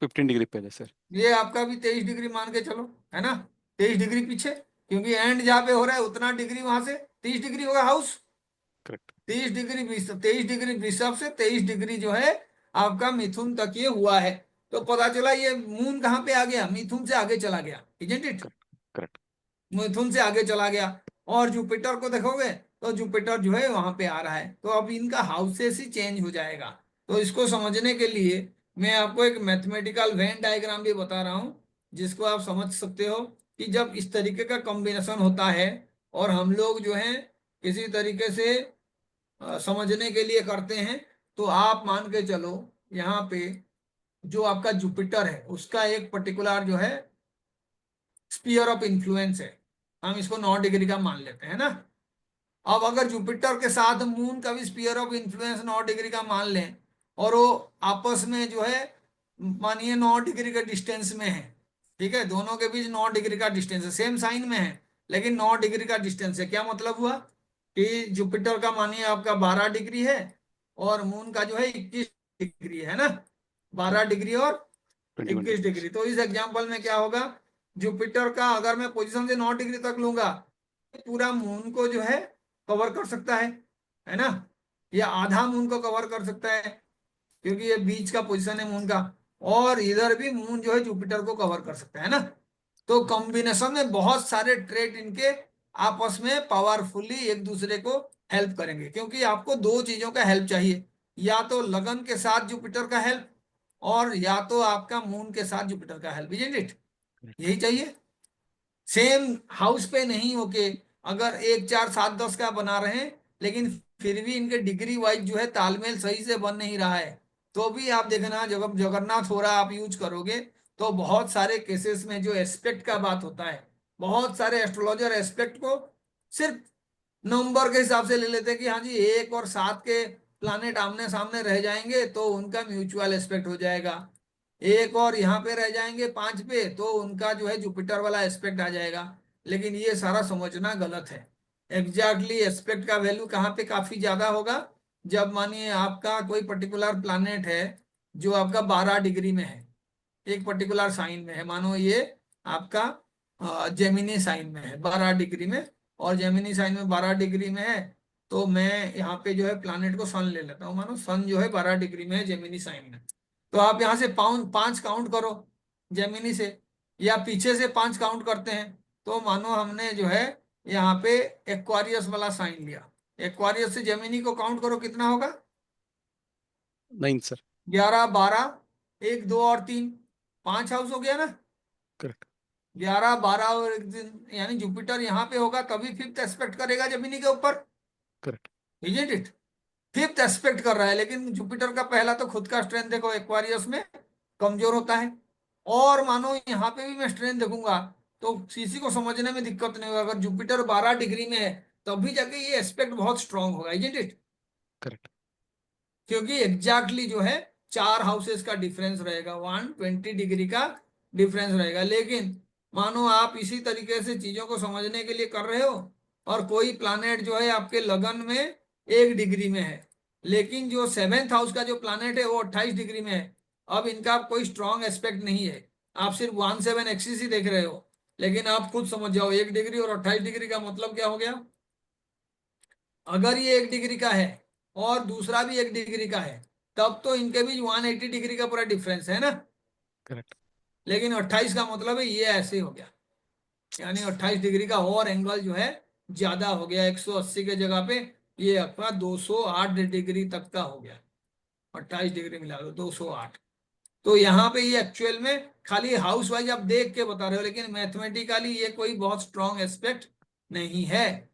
[SPEAKER 1] 15 डिग्री पहले सर।
[SPEAKER 3] ये आपका भी 23 डिग्री मान के चलो, है ना, 23 डिग्री पीछे, क्योंकि एंड जहाँ पे हो रहा है उतना डिग्री वहां से 30 डिग्री होगा हाउस।
[SPEAKER 1] करेक्ट।
[SPEAKER 3] 23 डिग्री वृषभ से 23 डिग्री जो है आपका मिथुन तक ये हुआ है। तो पता चला ये मून कहाँ पे आ गया, मिथुन से आगे चला गया, इजंट इट,
[SPEAKER 1] करेक्ट।
[SPEAKER 3] मिथुन से आगे चला गया। और जुपिटर को देखोगे तो जुपिटर जो है वहां पे आ रहा है, तो अब इनका हाउसेस ही चेंज हो जाएगा। तो इसको समझने के लिए मैं आपको एक मैथमेटिकल वेन डायग्राम भी बता रहा हूँ, जिसको आप समझ सकते हो कि जब इस तरीके का कॉम्बिनेशन होता है और हम लोग जो है किसी तरीके से समझने के लिए करते हैं, तो आप मान के चलो यहाँ पे जो आपका जुपिटर है उसका एक पर्टिकुलर जो है स्पीयर ऑफ इन्फ्लुएंस है, हम इसको 9 डिग्री का मान लेते हैं ना। अब अगर जुपिटर के साथ मून का भी स्पीयर ऑफ इन्फ्लुएंस 9 डिग्री का मान लें और वो आपस में जो है मानिए 9 डिग्री के डिस्टेंस में है, ठीक है, दोनों के बीच 9 डिग्री का डिस्टेंस है, सेम साइन में है लेकिन 9 डिग्री का डिस्टेंस है, क्या मतलब हुआ कि जुपिटर का मानिए आपका 12 डिग्री है और मून का जो है 21 डिग्री है ना। 12 डिग्री और
[SPEAKER 1] 21
[SPEAKER 3] 21
[SPEAKER 1] degrees.
[SPEAKER 3] डिग्री। तो इस एग्जांपल में क्या होगा, जुपिटर का अगर मैं पोजीशन से 9 डिग्री तक लूंगा, पूरा मून को जो है कवर कर सकता है ना, या आधा मून को कवर कर सकता है, क्योंकि ये बीच का पोजीशन है मून का, और इधर भी मून जो है जुपिटर को कवर कर सकता है ना। तो कॉम्बिनेशन में बहुत सारे ट्रेड इनके आपस में पावरफुली एक दूसरे को हेल्प करेंगे, क्योंकि आपको दो चीजों का हेल्प चाहिए, या तो लगन के साथ जुपिटर का हेल्प, और या तो आपका मून के साथ जुपिटर का हेल्प, इजंट इट, यही चाहिए। सेम हाउस पे नहीं होके अगर 1 4 7 10 का बना रहे हैं, लेकिन फिर भी इनके डिग्री वाइज जो है तालमेल सही से बन नहीं रहा है, तो भी आप देखना जब जगन्नाथ हो रहा आप यूज करोगे, तो बहुत सारे केसेस में जो एस्पेक्ट का बात होता है, बहुत सारे एस्ट्रोलॉजर एस्पेक्ट को सिर्फ नंबर के हिसाब से ले लेते हैं कि हाँ जी 1 और 7 के प्लानेट आमने सामने रह जाएंगे तो उनका म्यूचुअल एस्पेक्ट हो जाएगा, 1 और यहाँ पे रह जाएंगे 5 पे तो उनका जो है जुपिटर वाला एस्पेक्ट आ जाएगा। लेकिन ये सारा समझना गलत है। एग्जैक्टली एस्पेक्ट का वैल्यू कहाँ पे काफी ज्यादा होगा, जब मानिए आपका कोई पर्टिकुलर प्लानेट है जो आपका 12 डिग्री में है, एक पर्टिकुलर साइन में है, मानो ये आपका जेमिनी साइन में है 12 डिग्री में, और जेमिनी साइन में 12 डिग्री में है, तो मैं यहाँ पे जो है प्लानेट को सन ले लेता हूँ, मानो सन जो है 12 डिग्री में है जेमिनी साइन में, तो आप यहाँ से 5 काउंट करो जेमिनी से, या पीछे से 5 काउंट करते हैं, तो मानो हमने जो है यहाँ पे एक्वारियस वाला साइन लिया, एक्वारियस से जेमिनी को काउंट करो कितना होगा,
[SPEAKER 1] 9 sir.
[SPEAKER 3] 11 12 1 2 और 3, 5 हाउस हो गया ना,
[SPEAKER 1] Correct.
[SPEAKER 3] 11 12 और 1 दिन, यानी जुपिटर यहाँ पे होगा तभी फिफ्थ एस्पेक्ट करेगा जेमिनी के ऊपर,
[SPEAKER 1] Correct.
[SPEAKER 3] Isn't it, fifth aspect कर रहा है, लेकिन जुपिटर का पहला तो खुद का स्ट्रेंथ देखो एक्वारियस में कमजोर होता है, और मानो यहाँ पे भी मैं स्ट्रेंथ देखूंगा तो किसी को समझने में दिक्कत नहीं होगा, अगर जुपिटर 12 डिग्री में है तभी जाके ये एस्पेक्ट बहुत स्ट्रांग होगा, इजंट इट,
[SPEAKER 1] Correct.
[SPEAKER 3] क्योंकि एग्जैक्टली जो है 4 हाउसेस का डिफरेंस रहेगा, 120 डिग्री का डिफरेंस रहेगा। लेकिन मानो आप इसी तरीके से चीजों को समझने के लिए कर रहे हो, और कोई प्लानेट जो है आपके लगन में 1 डिग्री में है, लेकिन जो 7th हाउस का जो प्लानेट है वो 28 डिग्री में है, अब इनका कोई स्ट्रॉन्ग एस्पेक्ट नहीं है, आप सिर्फ 1/7 एक्सिस ही देख रहे हो, लेकिन आप खुद समझ जाओ 1 डिग्री और 28 डिग्री का मतलब क्या हो गया। अगर ये 1 डिग्री का है और दूसरा भी 1 डिग्री का है, तब तो इनके बीच 180 डिग्री का पूरा डिफरेंस है ना,
[SPEAKER 1] Correct.
[SPEAKER 3] लेकिन 28 का मतलब है ये ऐसे हो गया, यानी 28 डिग्री का और एंगल जो है ज्यादा हो गया, 180 के जगह पे ये आपका 208 डिग्री तक का हो गया, 28 डिग्री मिला दो 208। तो यहाँ पे ये एक्चुअल में खाली हाउस वाइज आप देख के बता रहे हो, लेकिन मैथमेटिकली ये कोई बहुत स्ट्रॉन्ग एस्पेक्ट नहीं है।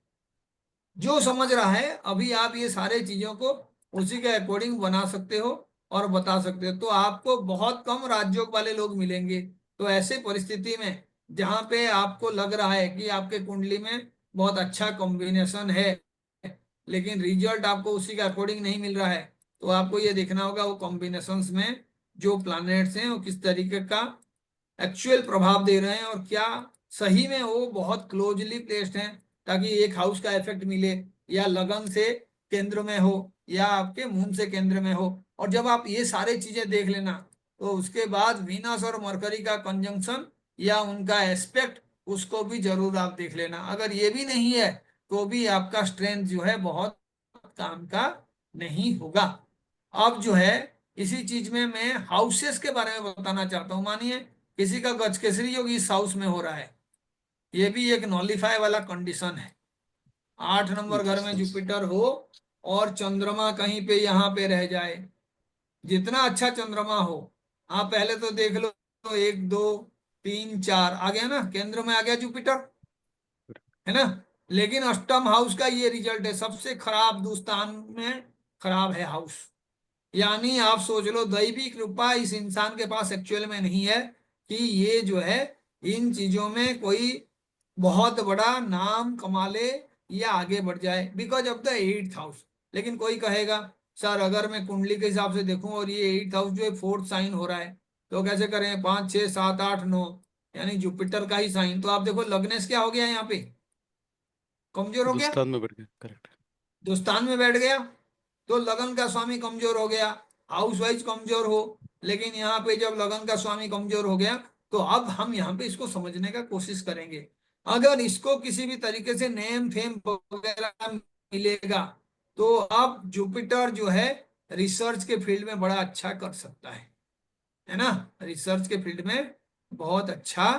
[SPEAKER 3] जो समझ रहा है अभी आप ये सारे चीजों को उसी के अकॉर्डिंग बना सकते हो और बता सकते हो, तो आपको बहुत कम राजयोग वाले लोग मिलेंगे। तो ऐसे परिस्थिति में जहां पे आपको लग रहा है कि आपके कुंडली में बहुत अच्छा कॉम्बिनेशन है, लेकिन रिजल्ट आपको उसी के अकॉर्डिंग नहीं मिल रहा है, तो आपको ये देखना होगा वो कॉम्बिनेशंस में जो प्लैनेट्स हैं वो किस तरीके का एक्चुअल प्रभाव दे रहे हैं, और क्या सही में वो बहुत क्लोजली प्लेस्ड हैं, ताकि एक हाउस का इफेक्ट मिले, या लगन से केंद्र में हो या आपके मून से केंद्र में हो। और जब आप ये सारे चीजें देख लेना, तो उसके बाद वीनस और मरकरी का कंजंक्शन या उनका एस्पेक्ट, उसको भी जरूर आप देख लेना। अगर ये भी नहीं है तो भी आपका स्ट्रेंथ जो है बहुत काम का नहीं होगा। अब जो है इसी चीज में मैं हाउसेस के बारे में बताना चाहता हूँ। मानिए किसी का गजकेसरी योग इस हाउस में हो रहा है, ये भी एक नॉलिफाई वाला कंडीशन है। 8 नंबर घर में जुपिटर हो और चंद्रमा कहीं पे यहाँ पे रह जाए, जितना अच्छा चंद्रमा हो, आप पहले तो देख लो, तो 1 2 3 4 आ गया ना, केंद्र में आ गया जुपिटर, है ना। लेकिन अष्टम हाउस का ये रिजल्ट है, सबसे खराब दुस्तान में खराब है हाउस, यानी आप सोच लो दैवी कृपा इस इंसान के पास एक्चुअल में नहीं है कि ये जो है इन चीजों में कोई बहुत बड़ा नाम कमा ले या आगे बढ़ जाए, because of the 8th house. लेकिन कोई कहेगा सर अगर मैं कुंडली के हिसाब से देखूं और ये 8th हाउस जो है 4th साइन हो रहा है, तो कैसे करें, 5 6 7 8 9, यानी जुपिटर का ही साइन। तो आप देखो लग्नेश क्या हो गया, यहाँ पे कमजोर हो गया,
[SPEAKER 1] दुस्तान में बढ़ गया। Correct.
[SPEAKER 3] दुस्तान में बैठ गया, तो लगन का स्वामी कमजोर हो गया, हाउस वाइज कमजोर हो, लेकिन यहाँ पे जब लगन का स्वामी कमजोर हो गया तो अब हम यहाँ पे इसको समझने का कोशिश करेंगे। अगर इसको किसी भी तरीके से नेम फेम वगैरह मिलेगा तो अब जुपिटर जो है रिसर्च के फील्ड में बड़ा अच्छा कर सकता है ना, रिसर्च के फील्ड में बहुत अच्छा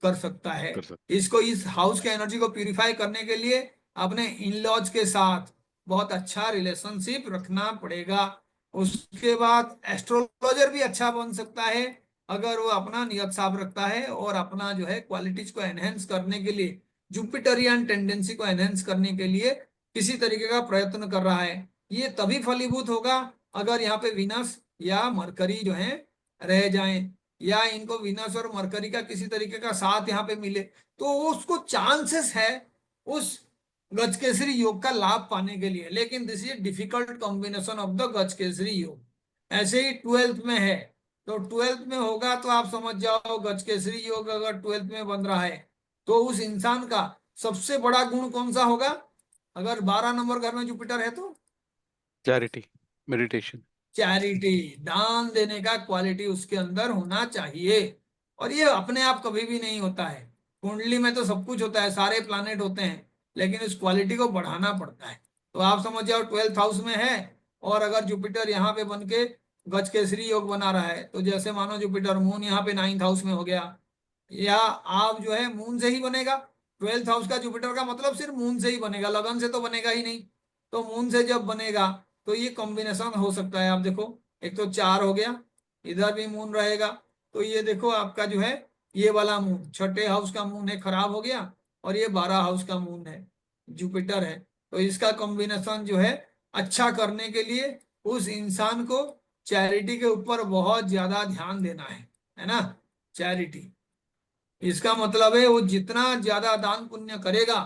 [SPEAKER 3] कर सकता है।
[SPEAKER 1] कर सकते
[SPEAKER 3] इसको इस हाउस के एनर्जी को प्यूरिफाई करने के लिए अपने इन लॉज के साथ बहुत अच्छा रिलेशनशिप रखना पड़ेगा। उसके बाद एस्ट्रोलॉजर भी अच्छा बन सकता है अगर वो अपना नियत साफ रखता है और अपना जो है क्वालिटीज को एनहेंस करने के लिए, जुपिटरियन टेंडेंसी को एनहेंस करने के लिए किसी तरीके का प्रयत्न कर रहा है। ये तभी फलीभूत होगा अगर यहाँ पे विनस या मरकरी जो है रह जाएं, या इनको विनस और मरकरी का किसी तरीके का साथ यहाँ पे मिले तो उसको चांसेस है उस गजकेसरी योग का लाभ पाने के लिए। लेकिन this is difficult combination of the Gajakesari yoga. ऐसे ही 12th में है तो 12th में होगा तो आप समझ जाओ गजकेसरी योग अगर 12th में बन रहा है तो उस इंसान का सबसे बड़ा गुण कौन सा होगा? अगर 12 नंबर घर में जुपिटर है तो
[SPEAKER 1] क्लैरिटी, मेडिटेशन।
[SPEAKER 3] चैरिटी, दान देने का क्वालिटी उसके अंदर होना चाहिए। और ये अपने आप कभी भी नहीं होता है, कुंडली में तो सब कुछ होता है, सारे प्लैनेट होते हैं, लेकिन उस क्वालिटी को बढ़ाना पड़ता है। तो आप समझ जाओ 12th हाउस में है और अगर जुपिटर यहाँ पे बन के गजकेसरी योग बना रहा है तो जैसे मानो जुपिटर मून यहाँ पे 9th हाउस में हो गया, या आप जो है मून से ही बनेगा। 12th हाउस का जुपिटर का मतलब सिर्फ मून से ही बनेगा, लगन से तो बनेगा ही नहीं। तो मून से जब बनेगा तो ये कॉम्बिनेशन हो सकता है। आप देखो एक तो 4 हो गया, इधर भी मून रहेगा तो ये देखो आपका जो है ये वाला मून 6ठे हाउस का मून है, खराब हो गया, और ये 12 हाउस का मून है, जुपिटर है। तो इसका कॉम्बिनेशन जो है अच्छा करने के लिए उस इंसान को चैरिटी के ऊपर बहुत ज्यादा ध्यान देना है ना। चैरिटी, इसका मतलब है वो जितना ज्यादा दान पुण्य करेगा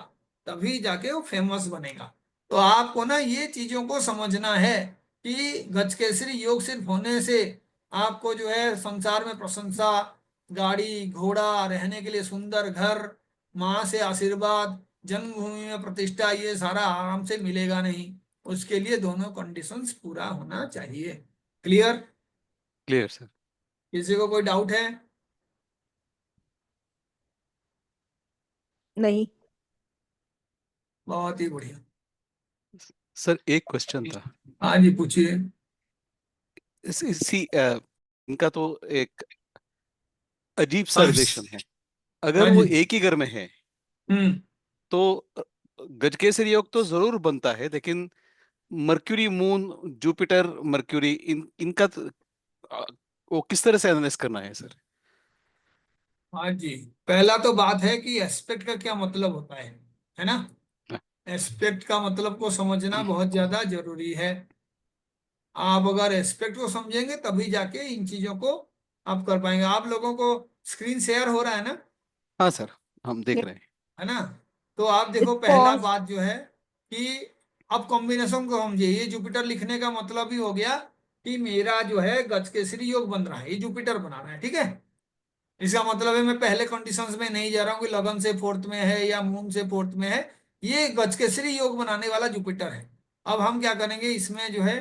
[SPEAKER 3] तभी जाके वो फेमस बनेगा। तो आपको ना ये चीजों को समझना है कि गजकेसरी योग सिर्फ होने से आपको जो है संसार में प्रशंसा, गाड़ी घोड़ा, रहने के लिए सुंदर घर, माँ से आशीर्वाद, जन्मभूमि में प्रतिष्ठा, ये सारा आराम से मिलेगा नहीं। उसके लिए दोनों कंडीशंस पूरा होना चाहिए। क्लियर?
[SPEAKER 1] Clear sir.
[SPEAKER 3] किसी को कोई डाउट है?
[SPEAKER 2] नहीं।
[SPEAKER 3] बहुत ही बढ़िया।
[SPEAKER 1] सर एक क्वेश्चन था।
[SPEAKER 3] हाँ जी, पूछिए।
[SPEAKER 1] इनका तो एक अजीब सा
[SPEAKER 3] हाँ
[SPEAKER 1] रिलेशन है। अगर वो
[SPEAKER 3] जी।
[SPEAKER 1] एक ही घर में है
[SPEAKER 3] हम्म।
[SPEAKER 1] तो गजकेसरी योग तो जरूर बनता है, लेकिन मर्क्यूरी मून, जुपिटर मर्क्यूरी, इनका अ, वो किस तरह से एनालाइज करना है सर?
[SPEAKER 3] हाँ जी, पहला तो बात है कि एस्पेक्ट का क्या मतलब होता है ना।
[SPEAKER 1] हाँ,
[SPEAKER 3] एस्पेक्ट का मतलब को समझना बहुत ज्यादा जरूरी है। आप अगर एस्पेक्ट को समझेंगे तभी जाके इन चीजों को आप कर पाएंगे। आप लोगों को स्क्रीन शेयर हो रहा है ना?
[SPEAKER 1] हाँ सर, हम देख रहे हैं।
[SPEAKER 3] है ना? तो आप देखो
[SPEAKER 2] It's
[SPEAKER 3] पहला
[SPEAKER 2] paused.
[SPEAKER 3] बात जो है कि अब कॉम्बिनेशन को समझिए। ये जुपिटर लिखने का मतलब ही हो गया कि मेरा जो है गजकेसरी योग बन रहा है, ये जुपिटर बना रहा है, ठीक है। इसका मतलब है मैं पहले कंडीशंस में नहीं जा रहा हूँ कि लगन से 4th में है या मून से 4th में है, ये गजकेसरी योग बनाने वाला जुपिटर है। अब हम क्या करेंगे, इसमें जो है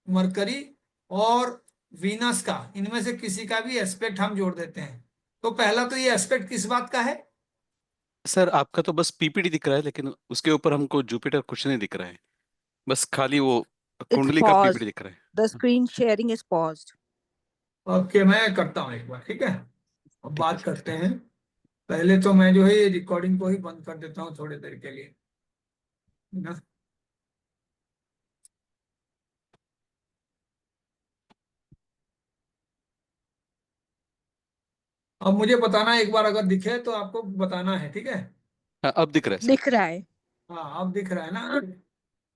[SPEAKER 3] मरकरी और वीनस का, इनमें से किसी का भी एस्पेक्ट हम जोड़ देते हैं। तो पहला तो ये एस्पेक्ट किस बात का है?
[SPEAKER 1] सर आपका तो बस पीपीटी दिख रहा है, लेकिन उसके ऊपर हमको जुपिटर कुछ नहीं दिख रहा है, बस खाली वो
[SPEAKER 2] It's
[SPEAKER 1] कुंडली का
[SPEAKER 2] paused.
[SPEAKER 1] पीपीटी दिख रहा है।
[SPEAKER 2] The screen sharing is paused.
[SPEAKER 3] Okay, मैं करता हूँ एक बार, ठीक है। अब
[SPEAKER 1] ठीक है
[SPEAKER 3] बात
[SPEAKER 1] सर।
[SPEAKER 3] करते हैं। पहले तो मैं जो है ये रिकॉर्डिंग को ही बंद कर देता हूँ थोड़ी देर के लिए, है ना। अब मुझे बताना एक बार, अगर दिखे तो आपको बताना है, ठीक है।
[SPEAKER 1] हाँ अब दिख रहा है सर।
[SPEAKER 2] दिख रहा है।
[SPEAKER 3] हाँ, अब दिख रहा है ना।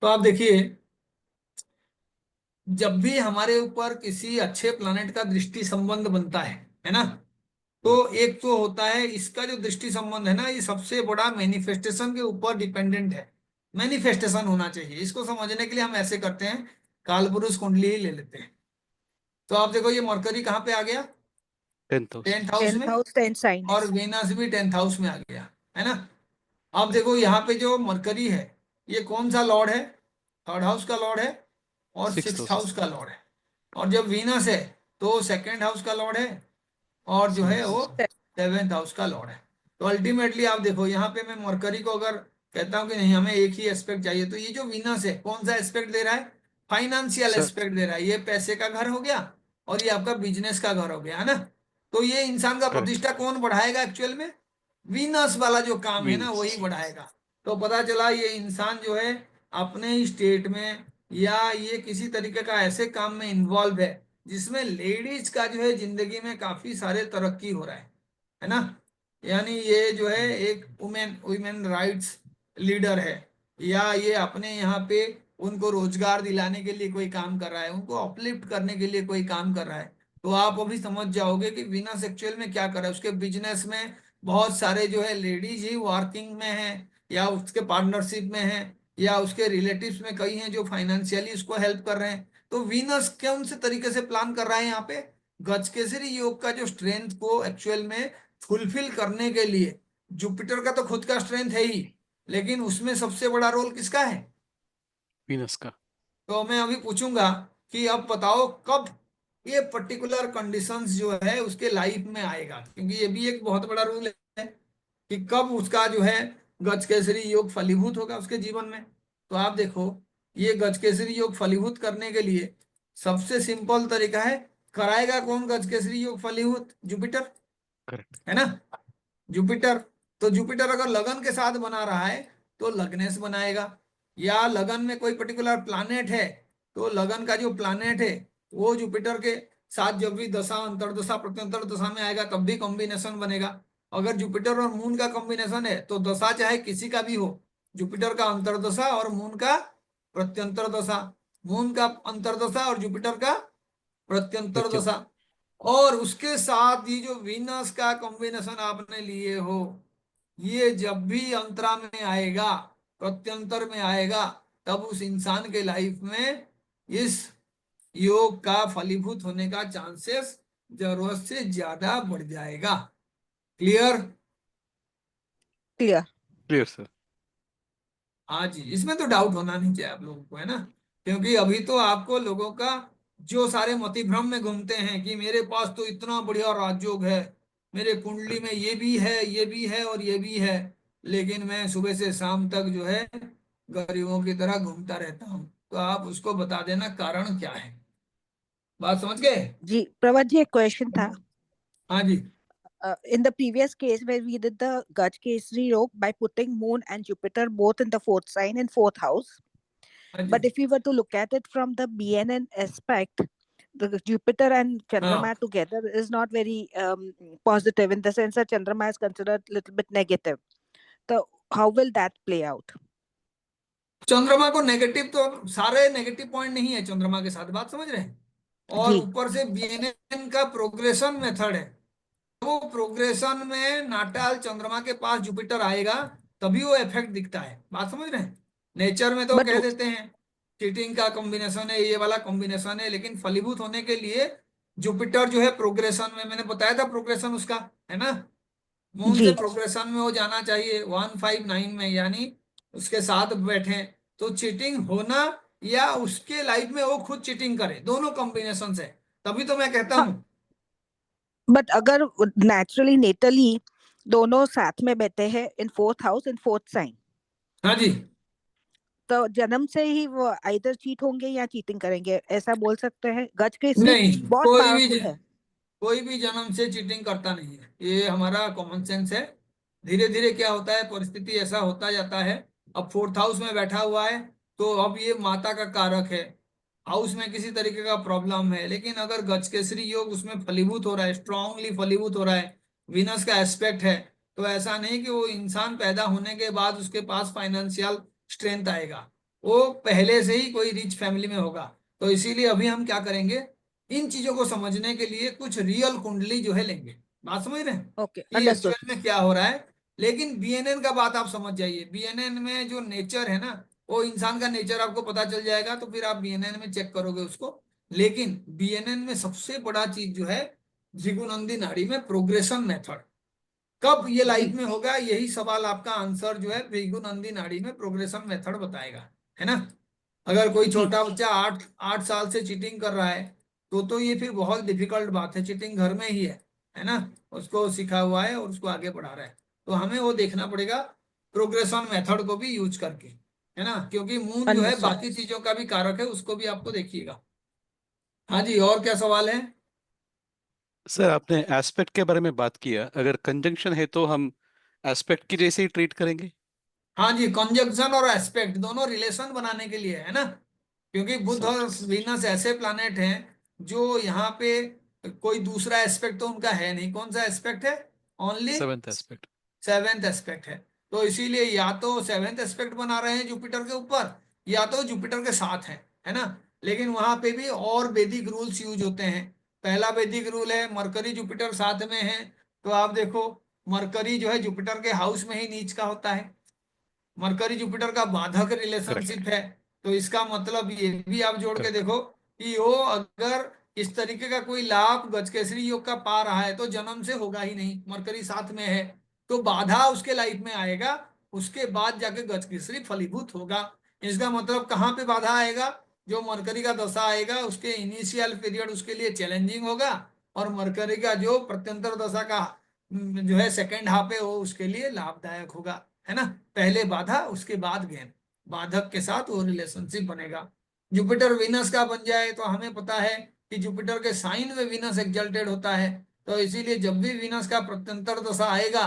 [SPEAKER 3] तो आप देखिए, जब भी हमारे ऊपर किसी अच्छे प्लैनेट का दृष्टि संबंध बनता है ना, तो एक तो होता है इसका जो दृष्टि संबंध है ना, ये सबसे बड़ा मैनिफेस्टेशन के ऊपर डिपेंडेंट है। मैनिफेस्टेशन होना चाहिए। इसको समझने के लिए हम ऐसे करते हैं, कालपुरुष कुंडली ही ले लेते हैं। तो आप देखो ये मरकरी कहाँ पे आ गया?
[SPEAKER 1] 10th house.
[SPEAKER 3] 10th house
[SPEAKER 2] 10th
[SPEAKER 3] में।
[SPEAKER 2] house, 10 signs.
[SPEAKER 3] और वेनस भी 10th हाउस में आ गया, है ना। अब देखो यहाँ पे जो मरकरी है ये कौन सा लॉर्ड है? 3rd हाउस का लॉर्ड है और
[SPEAKER 1] 6th
[SPEAKER 3] 6th
[SPEAKER 1] हाउस।
[SPEAKER 3] हाउस का लॉर्ड है। और जब वीनस है तो सेकंड हाउस का लॉर्ड है, और जो है वो सेवेंथ हाउस का लॉर्ड है। तो अल्टीमेटली आप देखो यहाँ पे मैं मरकरी को अगर कहता हूँ कि नहीं हमें एक ही एस्पेक्ट चाहिए, तो ये जो वीनस है कौन सा एस्पेक्ट दे रहा है? फाइनेंशियल
[SPEAKER 1] सर
[SPEAKER 3] एस्पेक्ट दे रहा है। ये पैसे का घर हो गया और ये आपका बिजनेस का घर हो गया, है ना। तो ये इंसान का
[SPEAKER 1] करेक्ट।
[SPEAKER 3] प्रतिष्ठा कौन बढ़ाएगा एक्चुअल में? वीनस वाला जो काम है ना
[SPEAKER 1] वीनस।
[SPEAKER 3] वही बढ़ाएगा। तो पता चला ये इंसान जो है अपने ही स्टेट में या ये किसी तरीके का ऐसे काम में इन्वॉल्व है जिसमें लेडीज का जो है जिंदगी में काफी सारे तरक्की हो रहा है ना। यानी ये जो है एक वुमेन वुमेन राइट्स लीडर है, या ये अपने यहाँ पे उनको रोजगार दिलाने के लिए कोई काम कर रहा है, उनको अपलिफ्ट करने के लिए कोई काम कर रहा है। तो आप अभी समझ जाओगे कि वीनस एक्चुअल में क्या कर रहा है। उसके बिजनेस में बहुत सारे जो है लेडीज ही वर्किंग में है, या उसके पार्टनरशिप में है, या उसके रिलेटिव्स में कई हैं जो फाइनेंशियली उसको हेल्प कर रहे हैं। तो वीनस कौन से तरीके से प्लान कर रहा है यहाँ पे? गजकेसरी योग का जो स्ट्रेंथ को एक्चुअल में फुलफिल करने के लिए, जुपिटर का तो खुद का स्ट्रेंथ है ही, लेकिन उसमें सबसे बड़ा रोल किसका है?
[SPEAKER 1] वीनस का।
[SPEAKER 3] तो मैं अभी पूछूंगा कि अब बताओ कब ये पर्टिकुलर कंडीशंस जो है उसके लाइफ में आएगा, क्योंकि ये भी एक बहुत बड़ा रूल है कि कब उसका जो है गजकेसरी योग फलीभूत होगा उसके जीवन में। तो आप देखो ये गजकेसरी योग फलीभूत करने के लिए सबसे सिंपल तरीका है, कराएगा कौन गजकेसरी योग फलीभूत? Jupiter,
[SPEAKER 1] correct.
[SPEAKER 3] है ना। जुपिटर। तो जुपिटर अगर लगन के साथ बना रहा है तो लग्नेश बनाएगा, या लगन में कोई पर्टिकुलर प्लैनेट है तो लगन का जो प्लैनेट है वो जुपिटर के साथ जब भी दशा अंतर्दशा प्रत्यंतर दशा में आएगा तब भी कॉम्बिनेशन बनेगा। अगर जुपिटर और मून का कॉम्बिनेशन है तो दशा चाहे किसी का भी हो, जुपिटर का अंतर्दशा और मून का प्रत्यंतर दशा, मून का अंतर्दशा और जुपिटर का प्रत्यंतर
[SPEAKER 1] प्रत्यय।
[SPEAKER 3] दशा, और उसके साथ ये जो वीनस का कॉम्बिनेशन आपने लिए हो, ये जब भी अंतरा में आएगा, प्रत्यंतर में आएगा, तब उस इंसान के लाइफ में इस योग का फलीभूत होने का चांसेस जरूरत से ज्यादा बढ़ जाएगा। क्लियर?
[SPEAKER 2] क्लियर।
[SPEAKER 1] Clear sir.
[SPEAKER 3] हाँ जी, इसमें तो डाउट होना नहीं चाहिए आप लोगों को, है ना। क्योंकि अभी तो आपको लोगों का जो सारे मतिभ्रम में घूमते हैं कि मेरे पास तो इतना बढ़िया राजयोग है, मेरे कुंडली में ये भी है, ये भी है और ये भी है, लेकिन मैं सुबह से शाम तक जो है गरीबों की तरह घूमता रहता हूँ। तो आप उसको बता देना कारण क्या है। बात समझ गए?
[SPEAKER 2] जी प्रवत जी, एक क्वेश्चन था।
[SPEAKER 3] हाँ जी।
[SPEAKER 2] In the previous case where we did the Gajkesari Yog by putting Moon and Jupiter both in the fourth sign in fourth house,
[SPEAKER 3] हाँ जी।
[SPEAKER 2] but if we were to look at it from the BNN aspect, the Jupiter and Chandrama
[SPEAKER 3] हाँ,
[SPEAKER 2] together is not very positive, in the sense that Chandrama is considered a little bit negative. So how will that play out?
[SPEAKER 3] चंद्रमा को negative तो सारे negative point नहीं है चंद्रमा के साथ, बात समझ रहे हैं। और
[SPEAKER 2] जी
[SPEAKER 3] ऊपर से बीएनएन का प्रोग्रेशन मेथड है, वो प्रोग्रेशन में नाटाल चंद्रमा के पास जुपिटर आएगा तभी वो इफेक्ट दिखता है। बात समझ रहे हैं। नेचर में तो
[SPEAKER 2] but
[SPEAKER 3] कह देते हैं चीटिंग का कॉम्बिनेशन है, ये वाला कॉम्बिनेशन है, लेकिन फलीभूत होने के लिए जुपिटर जो है प्रोग्रेशन में, मैंने बताया था प्रोग्रेशन उसका, है ना। मून से
[SPEAKER 2] जी
[SPEAKER 3] प्रोग्रेशन में वो जाना चाहिए 159 में, यानी उसके साथ बैठे। तो चीटिंग होना या उसके लाइफ में वो खुद चीटिंग करे, दोनों कॉम्बिनेशन है, तभी तो मैं कहता
[SPEAKER 2] हाँ,
[SPEAKER 3] हूँ।
[SPEAKER 2] but अगर naturally natally दोनों साथ में बैठे हैं in fourth house in fourth sign,
[SPEAKER 3] हाँ जी।
[SPEAKER 2] तो जन्म से ही वो आइदर चीट होंगे या चीटिंग करेंगे, ऐसा बोल सकते हैं? गज के श्री
[SPEAKER 3] नहीं,
[SPEAKER 2] बहुत पावरफुल है।
[SPEAKER 3] कोई भी जन्म से चीटिंग करता नहीं है, ये हमारा कॉमन सेंस है। धीरे धीरे क्या होता है, परिस्थिति ऐसा होता जाता है। अब फोर्थ हाउस में बैठा हुआ है तो अब ये माता का कारक है, हाउस में किसी तरीके का प्रॉब्लम है, लेकिन अगर गजकेसरी योग उसमें फलीभूत हो रहा है, स्ट्रांगली फलीभूत हो रहा है, विनस का एस्पेक्ट है, तो ऐसा नहीं कि वो इंसान पैदा होने के बाद उसके पास फाइनेंशियल स्ट्रेंथ आएगा, वो पहले से ही कोई रिच फैमिली में होगा। तो इसीलिए अभी हम क्या करेंगे, इन चीजों को समझने के लिए कुछ रियल कुंडली जो है लेंगे। बात समझ रहे हैं
[SPEAKER 2] ओके,
[SPEAKER 3] कि
[SPEAKER 2] अंडरस्टूड।
[SPEAKER 3] एक्चुअल में क्या हो रहा है। लेकिन बीएनएन का बात आप समझ जाइए, बीएनएन में जो नेचर है ना, वो इंसान का नेचर आपको पता चल जाएगा, तो फिर आप बीएनएन में चेक करोगे उसको। लेकिन बीएनएन में सबसे बड़ा चीज जो है भृगुनंदी नाड़ी में प्रोग्रेशन मेथड, कब ये लाइफ में होगा, यही सवाल आपका आंसर जो है भृगुनंदी नाड़ी में प्रोग्रेशन मेथड बताएगा, है ना। अगर कोई
[SPEAKER 2] जी
[SPEAKER 3] छोटा बच्चा 8 साल से चीटिंग कर रहा है तो ये फिर बहुत डिफिकल्ट बात है। चीटिंग घर में ही है ना, उसको सिखा हुआ है और उसको आगे बढ़ा रहा है। तो हमें वो देखना पड़ेगा प्रोग्रेशन मेथड को भी यूज करके, है ना, क्योंकि मून जो है
[SPEAKER 2] Understood.
[SPEAKER 3] बाकी चीजों का भी कारक है, उसको भी आपको देखिएगा। हाँ जी, और क्या सवाल है?
[SPEAKER 1] सर आपने एस्पेक्ट के बारे में बात किया, अगर कंजंक्शन है तो हम एस्पेक्ट की जैसे ही ट्रीट करेंगे।
[SPEAKER 3] हाँ जी, कंजंक्शन और एस्पेक्ट दोनों रिलेशन बनाने के लिए है ना, क्योंकि बुध और
[SPEAKER 1] समझ
[SPEAKER 3] वीनस ऐसे प्लैनेट हैं जो यहाँ पे कोई दूसरा एस्पेक्ट तो उनका है नहीं। कौन सा एस्पेक्ट है? Only
[SPEAKER 1] seventh aspect.
[SPEAKER 3] Seventh aspect है। तो इसीलिए या तो सेवेंथ एस्पेक्ट बना रहे हैं जुपिटर के ऊपर, या तो जुपिटर के साथ है ना। लेकिन वहां पे भी और वैदिक रूल्स यूज होते हैं। पहला वैदिक रूल है मरकरी जुपिटर साथ में है, तो आप देखो मरकरी जो है जुपिटर के हाउस में ही नीच का होता है, मरकरी जुपिटर का बाधक
[SPEAKER 1] करेक्ट।
[SPEAKER 3] रिलेशनशिप है। तो इसका मतलब ये भी आप जोड़ के
[SPEAKER 1] करेक्ट।
[SPEAKER 3] देखो कि वो अगर इस तरीके का कोई लाभ गजकेसरी योग का पा रहा है तो जन्म से होगा ही नहीं, मरकरी साथ में है तो बाधा उसके लाइफ में आएगा, उसके बाद जाके गजकेसरी फलीभूत होगा। इसका मतलब कहाँ पे बाधा आएगा? जो मरकरी का दशा आएगा उसके इनिशियल पीरियड उसके लिए चैलेंजिंग होगा, और मरकरी का जो प्रत्यंतर दशा का जो है सेकेंड हाफ है वो उसके लिए लाभदायक होगा, है ना। पहले बाधा उसके बाद गेन, बाधक के साथ वो रिलेशनशिप बनेगा। जुपिटर वीनस का बन जाए तो हमें पता है कि जुपिटर के साइन में वीनस एक्सल्टेड होता है, तो इसीलिए जब भी वीनस का प्रत्यंतर दशा आएगा,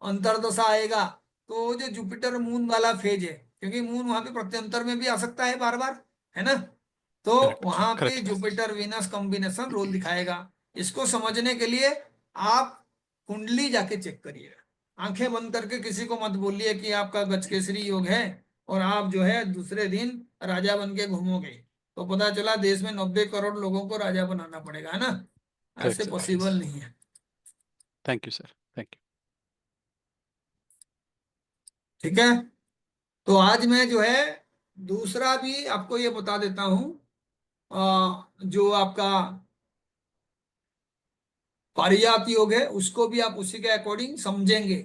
[SPEAKER 3] अंतरदशा आएगा, तो वो जो जुपिटर मून वाला फेज है, क्योंकि मून वहां पे प्रत्यंतर में भी आ सकता है बार बार, है ना, तो
[SPEAKER 1] करेक्ट।
[SPEAKER 3] वहां पे
[SPEAKER 1] correct.
[SPEAKER 3] Jupiter Venus combination role दिखाएगा। इसको समझने के लिए आप कुंडली जाके चेक करिएगा, आंखें बंद करके किसी को मत बोलिए कि आपका गजकेसरी योग है और आप जो है दूसरे दिन राजा बन के घूमोगे, तो पता चला देश में 90 करोड़ लोगों को राजा बनाना पड़ेगा, है ना।
[SPEAKER 1] करेक्ट
[SPEAKER 3] ऐसे
[SPEAKER 1] सर।
[SPEAKER 3] पॉसिबल नहीं है।
[SPEAKER 1] Thank you sir. Thank you.
[SPEAKER 3] ठीक है, तो आज मैं जो है दूसरा भी आपको ये बता देता हूं, जो आपका पारिजात योग है उसको भी आप उसी के अकॉर्डिंग समझेंगे।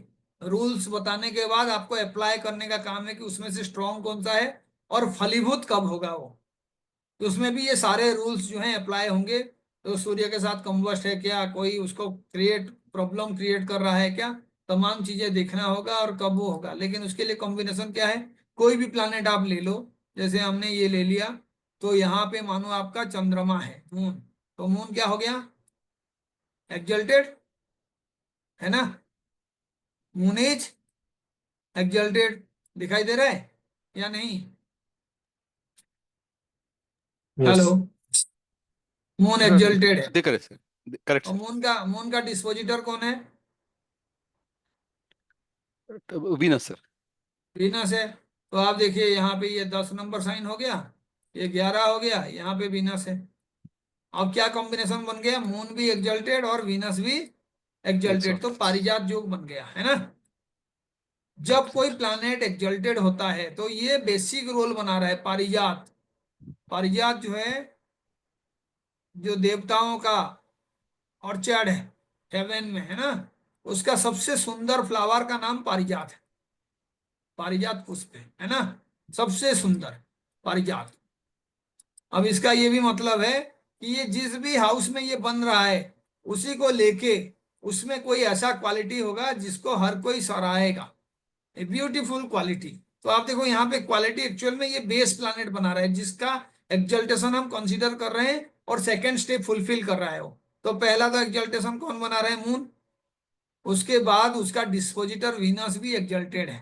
[SPEAKER 3] रूल्स बताने के बाद आपको अप्लाई करने का काम है कि उसमें से स्ट्रॉन्ग कौन सा है और फलीभूत कब होगा वो। तो उसमें भी ये सारे रूल्स जो हैं अप्लाई होंगे। तो सूर्य के साथ कंबस्ट है क्या, कोई उसको प्रॉब्लम क्रिएट कर रहा है क्या, तमाम चीजें देखना होगा और कब वो होगा। लेकिन उसके लिए कॉम्बिनेशन क्या है, कोई भी प्लानेट आप ले लो, जैसे हमने ये ले लिया, तो यहाँ पे मानो आपका चंद्रमा है मून, तो मून क्या हो गया? एक्सल्टेड, है ना, मून इज एक्सल्टेड। दिखाई दे रहा है या नहीं?
[SPEAKER 5] यस।
[SPEAKER 3] हेलो, मून
[SPEAKER 1] हाँ,
[SPEAKER 3] एक्सल्टेड है।
[SPEAKER 1] दिख रहे सर। करेक्ट
[SPEAKER 3] और
[SPEAKER 1] सर।
[SPEAKER 3] मून का डिस्पोजिटर कौन है?
[SPEAKER 1] Venus sir.
[SPEAKER 3] वीनस है। तो आप देखिए यहाँ पे ये 10 नंबर साइन हो गया, ये 11 हो गया, यहाँ पे वीनस है। अब क्या कॉम्बिनेशन बन गया, मून भी एक्सल्टेड और वीनस भी एक्सल्टेड, तो
[SPEAKER 1] एक्सॉल्टेड।
[SPEAKER 3] पारिजात योग बन गया, है ना। जब
[SPEAKER 1] करेक्ट
[SPEAKER 3] कोई
[SPEAKER 1] सर।
[SPEAKER 3] प्लैनेट एक्सल्टेड होता है तो ये बेसिक रोल बना रहा है पारिजात। पारिजात जो है, जो देवताओं का ऑर्चर्ड है हेवन में, है ना, उसका सबसे सुंदर फ्लावर का नाम पारिजात है। पारिजात पुष्प है ना, सबसे सुंदर पारिजात। अब इसका ये भी मतलब है कि ये जिस भी हाउस में ये बन रहा है उसी को लेके उसमें कोई ऐसा क्वालिटी होगा जिसको हर कोई सराहेगा, ए ब्यूटीफुल क्वालिटी। तो आप देखो यहाँ पे क्वालिटी एक्चुअल में ये बेस प्लैनेट बना रहा है जिसका एक्सल्टेशन हम कंसीडर कर रहे हैं और सेकंड स्टेप फुलफिल कर रहा है वो। तो पहला तो एक्सल्टेशन कौन बना रहा है, मून, उसके बाद उसका डिस्पोजिटर वीनस भी एक्सल्टेड है,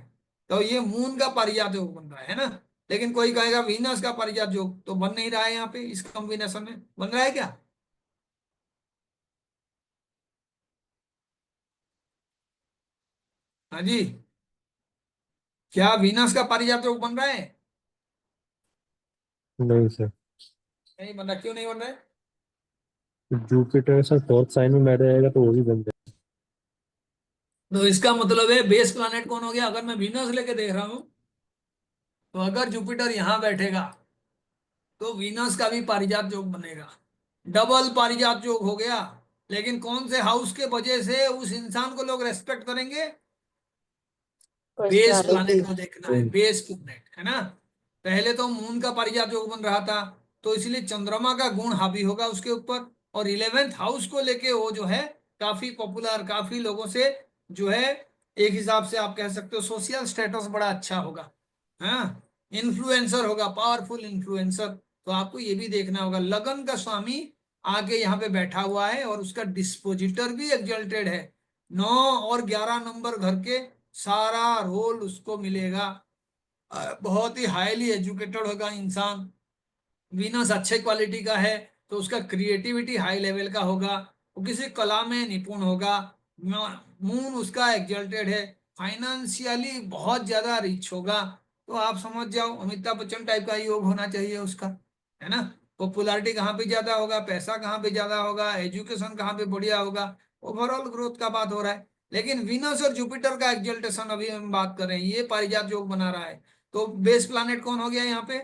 [SPEAKER 3] तो ये मून का पारिजात योग बन रहा है ना। लेकिन कोई कहेगा वीनस का पारिजात योग तो बन नहीं रहा है, यहाँ पे इस कॉम्बिनेशन में बन रहा है क्या? हाँ जी, क्या वीनस का पारिजात योग बन रहा है?
[SPEAKER 5] नहीं सर,
[SPEAKER 3] नहीं बन रहा, क्यों नहीं बन रहा है?
[SPEAKER 5] जुपिटर सर फोर्थ साइन में बैठ जाएगा तो वो भी बन जाएगा।
[SPEAKER 3] तो इसका मतलब है बेस प्लैनेट कौन हो गया? अगर मैं वीनस लेके देख रहा हूं तो अगर जुपिटर यहां बैठेगा तो वीनस का भी पारिजात योग बनेगा, डबल पारिजात योग हो गया। लेकिन कौन से हाउस के वजह से उस इंसान को लोग रेस्पेक्ट करेंगे? बेस प्लैनेट को देखना है,
[SPEAKER 5] मून।
[SPEAKER 3] बेस प्लैनेट, है ना। पहले तो मून का पारिजात योग बन रहा था, तो इसलिए चंद्रमा का गुण हावी होगा उसके ऊपर, और 11th हाउस को लेके वो जो है काफी पॉपुलर, काफी लोगों से जो है एक हिसाब से आप कह सकते हो सोशल स्टेटस बड़ा अच्छा होगा, हाँ, इन्फ्लुएंसर होगा, पावरफुल इन्फ्लुएंसर। तो आपको ये भी देखना होगा, लगन का स्वामी आके यहाँ पे बैठा हुआ है और उसका डिस्पोजिटर भी एग्जल्टेड है। 9 और 11 नंबर घर के सारा रोल उसको मिलेगा। बहुत ही हाईली एजुकेटेड होगा इंसान। वीनस अच्छे क्वालिटी का है तो उसका क्रिएटिविटी हाई लेवल का होगा, वो किसी कला में निपुण होगा। मून उसका एग्जल्टेड है, फाइनेंशियली बहुत ज्यादा रिच होगा। तो आप समझ जाओ अमिताभ बच्चन टाइप का योग होना चाहिए उसका, है ना। पॉपुलैरिटी कहाँ पे ज्यादा होगा, पैसा कहाँ पे ज्यादा होगा, एजुकेशन कहाँ पे बढ़िया होगा, ओवरऑल ग्रोथ का बात हो रहा है। लेकिन वीनस और जुपिटर का एग्जल्टेशन अभी हम बात कर रहे हैं, ये पारिजात योग बना रहा है। तो बेस प्लैनेट कौन हो गया यहाँ पे,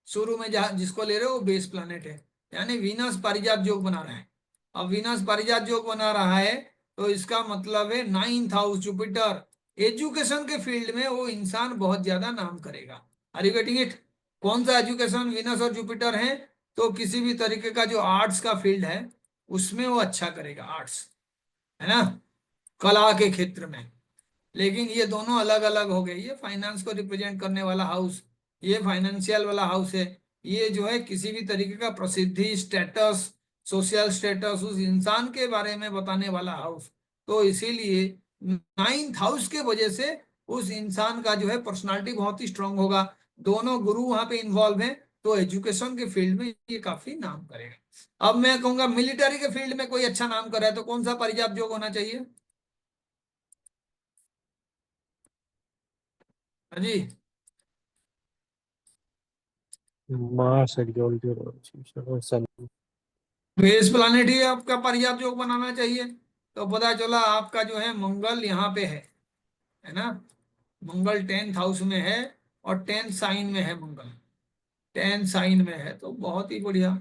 [SPEAKER 3] शुरू में जहां जिसको ले रहे हो वो बेस प्लैनेट है, यानी वीनस पारिजात योग बना रहा है। अब वीनस पारिजात योग बना रहा है तो इसका मतलब है 9th हाउस जुपिटर, एजुकेशन के फील्ड में वो इंसान बहुत ज्यादा नाम करेगा। Are you getting it. कौन सा एजुकेशन, वीनस और जुपिटर है तो किसी भी तरीके का जो आर्ट्स का फील्ड है उसमें वो अच्छा करेगा, आर्ट्स, है ना, कला के क्षेत्र में। लेकिन ये दोनों अलग अलग हो गए, ये फाइनेंस को रिप्रेजेंट करने वाला हाउस, ये फाइनेंशियल वाला हाउस है, ये जो है किसी भी तरीके का प्रसिद्धि, स्टेटस, सोशल स्टेटस उस इंसान के बारे में बताने वाला हाउस। तो इसीलिए 9th हाउस के वजह से उस इंसान का जो है पर्सनालिटी बहुत ही स्ट्रांग होगा। दोनों गुरु वहां पे इन्वॉल्व हैं तो एजुकेशन के फील्ड में ये काफी नाम करेगा। अब मैं कहूंगा मिलिट्री के फील्ड में कोई अच्छा नाम कर रहा है तो कौन सा पारिजात योग होना चाहिए। हाँ जी,
[SPEAKER 5] मार्स एग्जॉल्टेड और सन।
[SPEAKER 3] बेस प्लानेट ही आपका पर्याप्त योग बनाना चाहिए। तो पता चला आपका जो है मंगल यहाँ पे है ना, मंगल 10th हाउस में है और 10th साइन में है, मंगल 10th साइन में है तो बहुत ही बढ़िया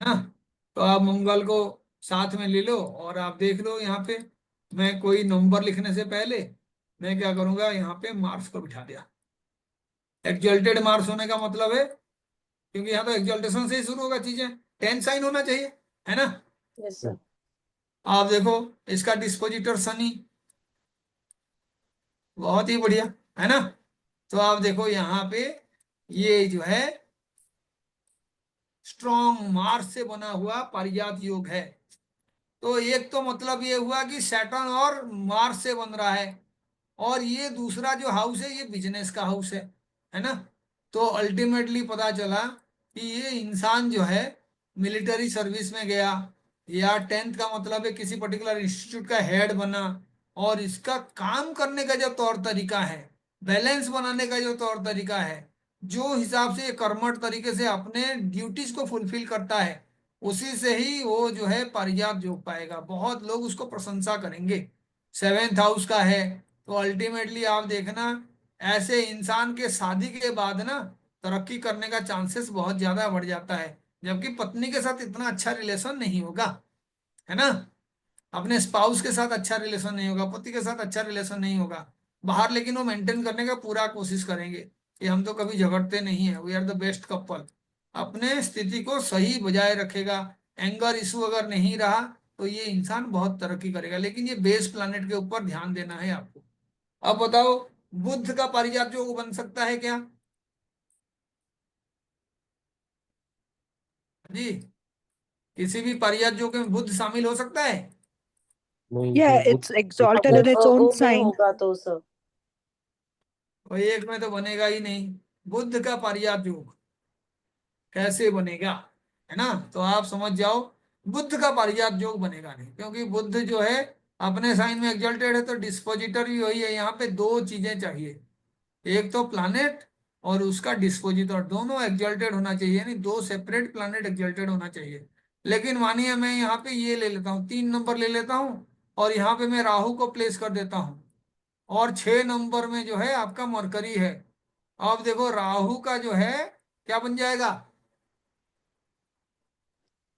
[SPEAKER 3] है। तो आप मंगल को साथ में ले लो और आप देख लो यहाँ पे, मैं कोई नंबर लिखने से पहले मैं क्या करूंगा, यहाँ पे मार्स को बिठा दिया। एक्सल्टेड मार्स होने का मतलब है, क्योंकि यहाँ तो एक्सल्टेशन से ही शुरू होगा चीजें, 10th साइन होना चाहिए, है ना।
[SPEAKER 2] Yes, sir.
[SPEAKER 3] आप देखो इसका डिस्पोजिटर शनि, बहुत ही बढ़िया, है ना। तो आप देखो यहाँ पे ये जो है स्ट्रॉन्ग मार्स से बना हुआ पारिजात योग है। तो एक तो मतलब ये हुआ कि सैटर्न और मार्स से बन रहा है, और ये दूसरा जो हाउस है ये बिजनेस का हाउस है ना। तो अल्टीमेटली पता चला कि ये इंसान जो है मिलिट्री सर्विस में गया, या 10th का मतलब है किसी पर्टिकुलर इंस्टीट्यूट का हेड बना, और इसका काम करने का जो तौर तरीका है, बैलेंस बनाने का जो तौर तरीका है, जो हिसाब से ये कर्मठ तरीके से अपने ड्यूटीज को फुलफिल करता है, उसी से ही वो जो है पारिजात जोग पाएगा, बहुत लोग उसको प्रशंसा करेंगे। 7th हाउस का है तो अल्टीमेटली आप देखना ऐसे इंसान के शादी के बाद ना तरक्की करने का चांसेस बहुत ज्यादा बढ़ जाता है, जबकि पत्नी के साथ इतना अच्छा रिलेशन नहीं होगा, है ना। अपने स्पाउस के साथ अच्छा रिलेशन नहीं होगा, पति के साथ अच्छा रिलेशन नहीं होगा बाहर, लेकिन वो मेंटेन करने का पूरा कोशिश करेंगे कि हम तो कभी झगड़ते नहीं है, we are the best couple. अपने स्थिति को सही बजाय रखेगा, एंगर इशू अगर नहीं रहा तो ये इंसान बहुत तरक्की करेगा। लेकिन ये बेस प्लैनेट के ऊपर ध्यान देना है आपको। अब बताओ बुध का पारिजात योग बन सकता है क्या जी, किसी भी पारिजात योग में बुध शामिल हो सकता है।
[SPEAKER 5] नहीं
[SPEAKER 2] Yeah,
[SPEAKER 5] जो
[SPEAKER 2] it's exalted in
[SPEAKER 6] अगर
[SPEAKER 2] its own
[SPEAKER 6] वर्गों में
[SPEAKER 2] sign.
[SPEAKER 6] होगा तो सर।
[SPEAKER 3] और एक में तो बनेगा ही नहीं, बुध का पारिजात योग कैसे बनेगा, है ना। तो आप समझ जाओ बुध का पारिजात योग बनेगा नहीं, क्योंकि बुध जो है अपने साइन में एग्जल्टेड है तो डिस्पोजिटर भी वही है। यहाँ पे दो चीजें चाहिए, एक तो प्लानेट और उसका डिस्पोजिटर दोनों एग्जल्टेड होना चाहिए, यानी दो सेपरेट प्लानेट एग्जल्टेड होना चाहिए। लेकिन मानिए मैं यहाँ पे ये ले लेता हूँ, 3 नंबर ले लेता हूँ और यहाँ पे मैं राहु को प्लेस कर देता हूँ, और 6 नंबर में जो है आपका मरकरी है। अब देखो राहु का जो है क्या बन जाएगा,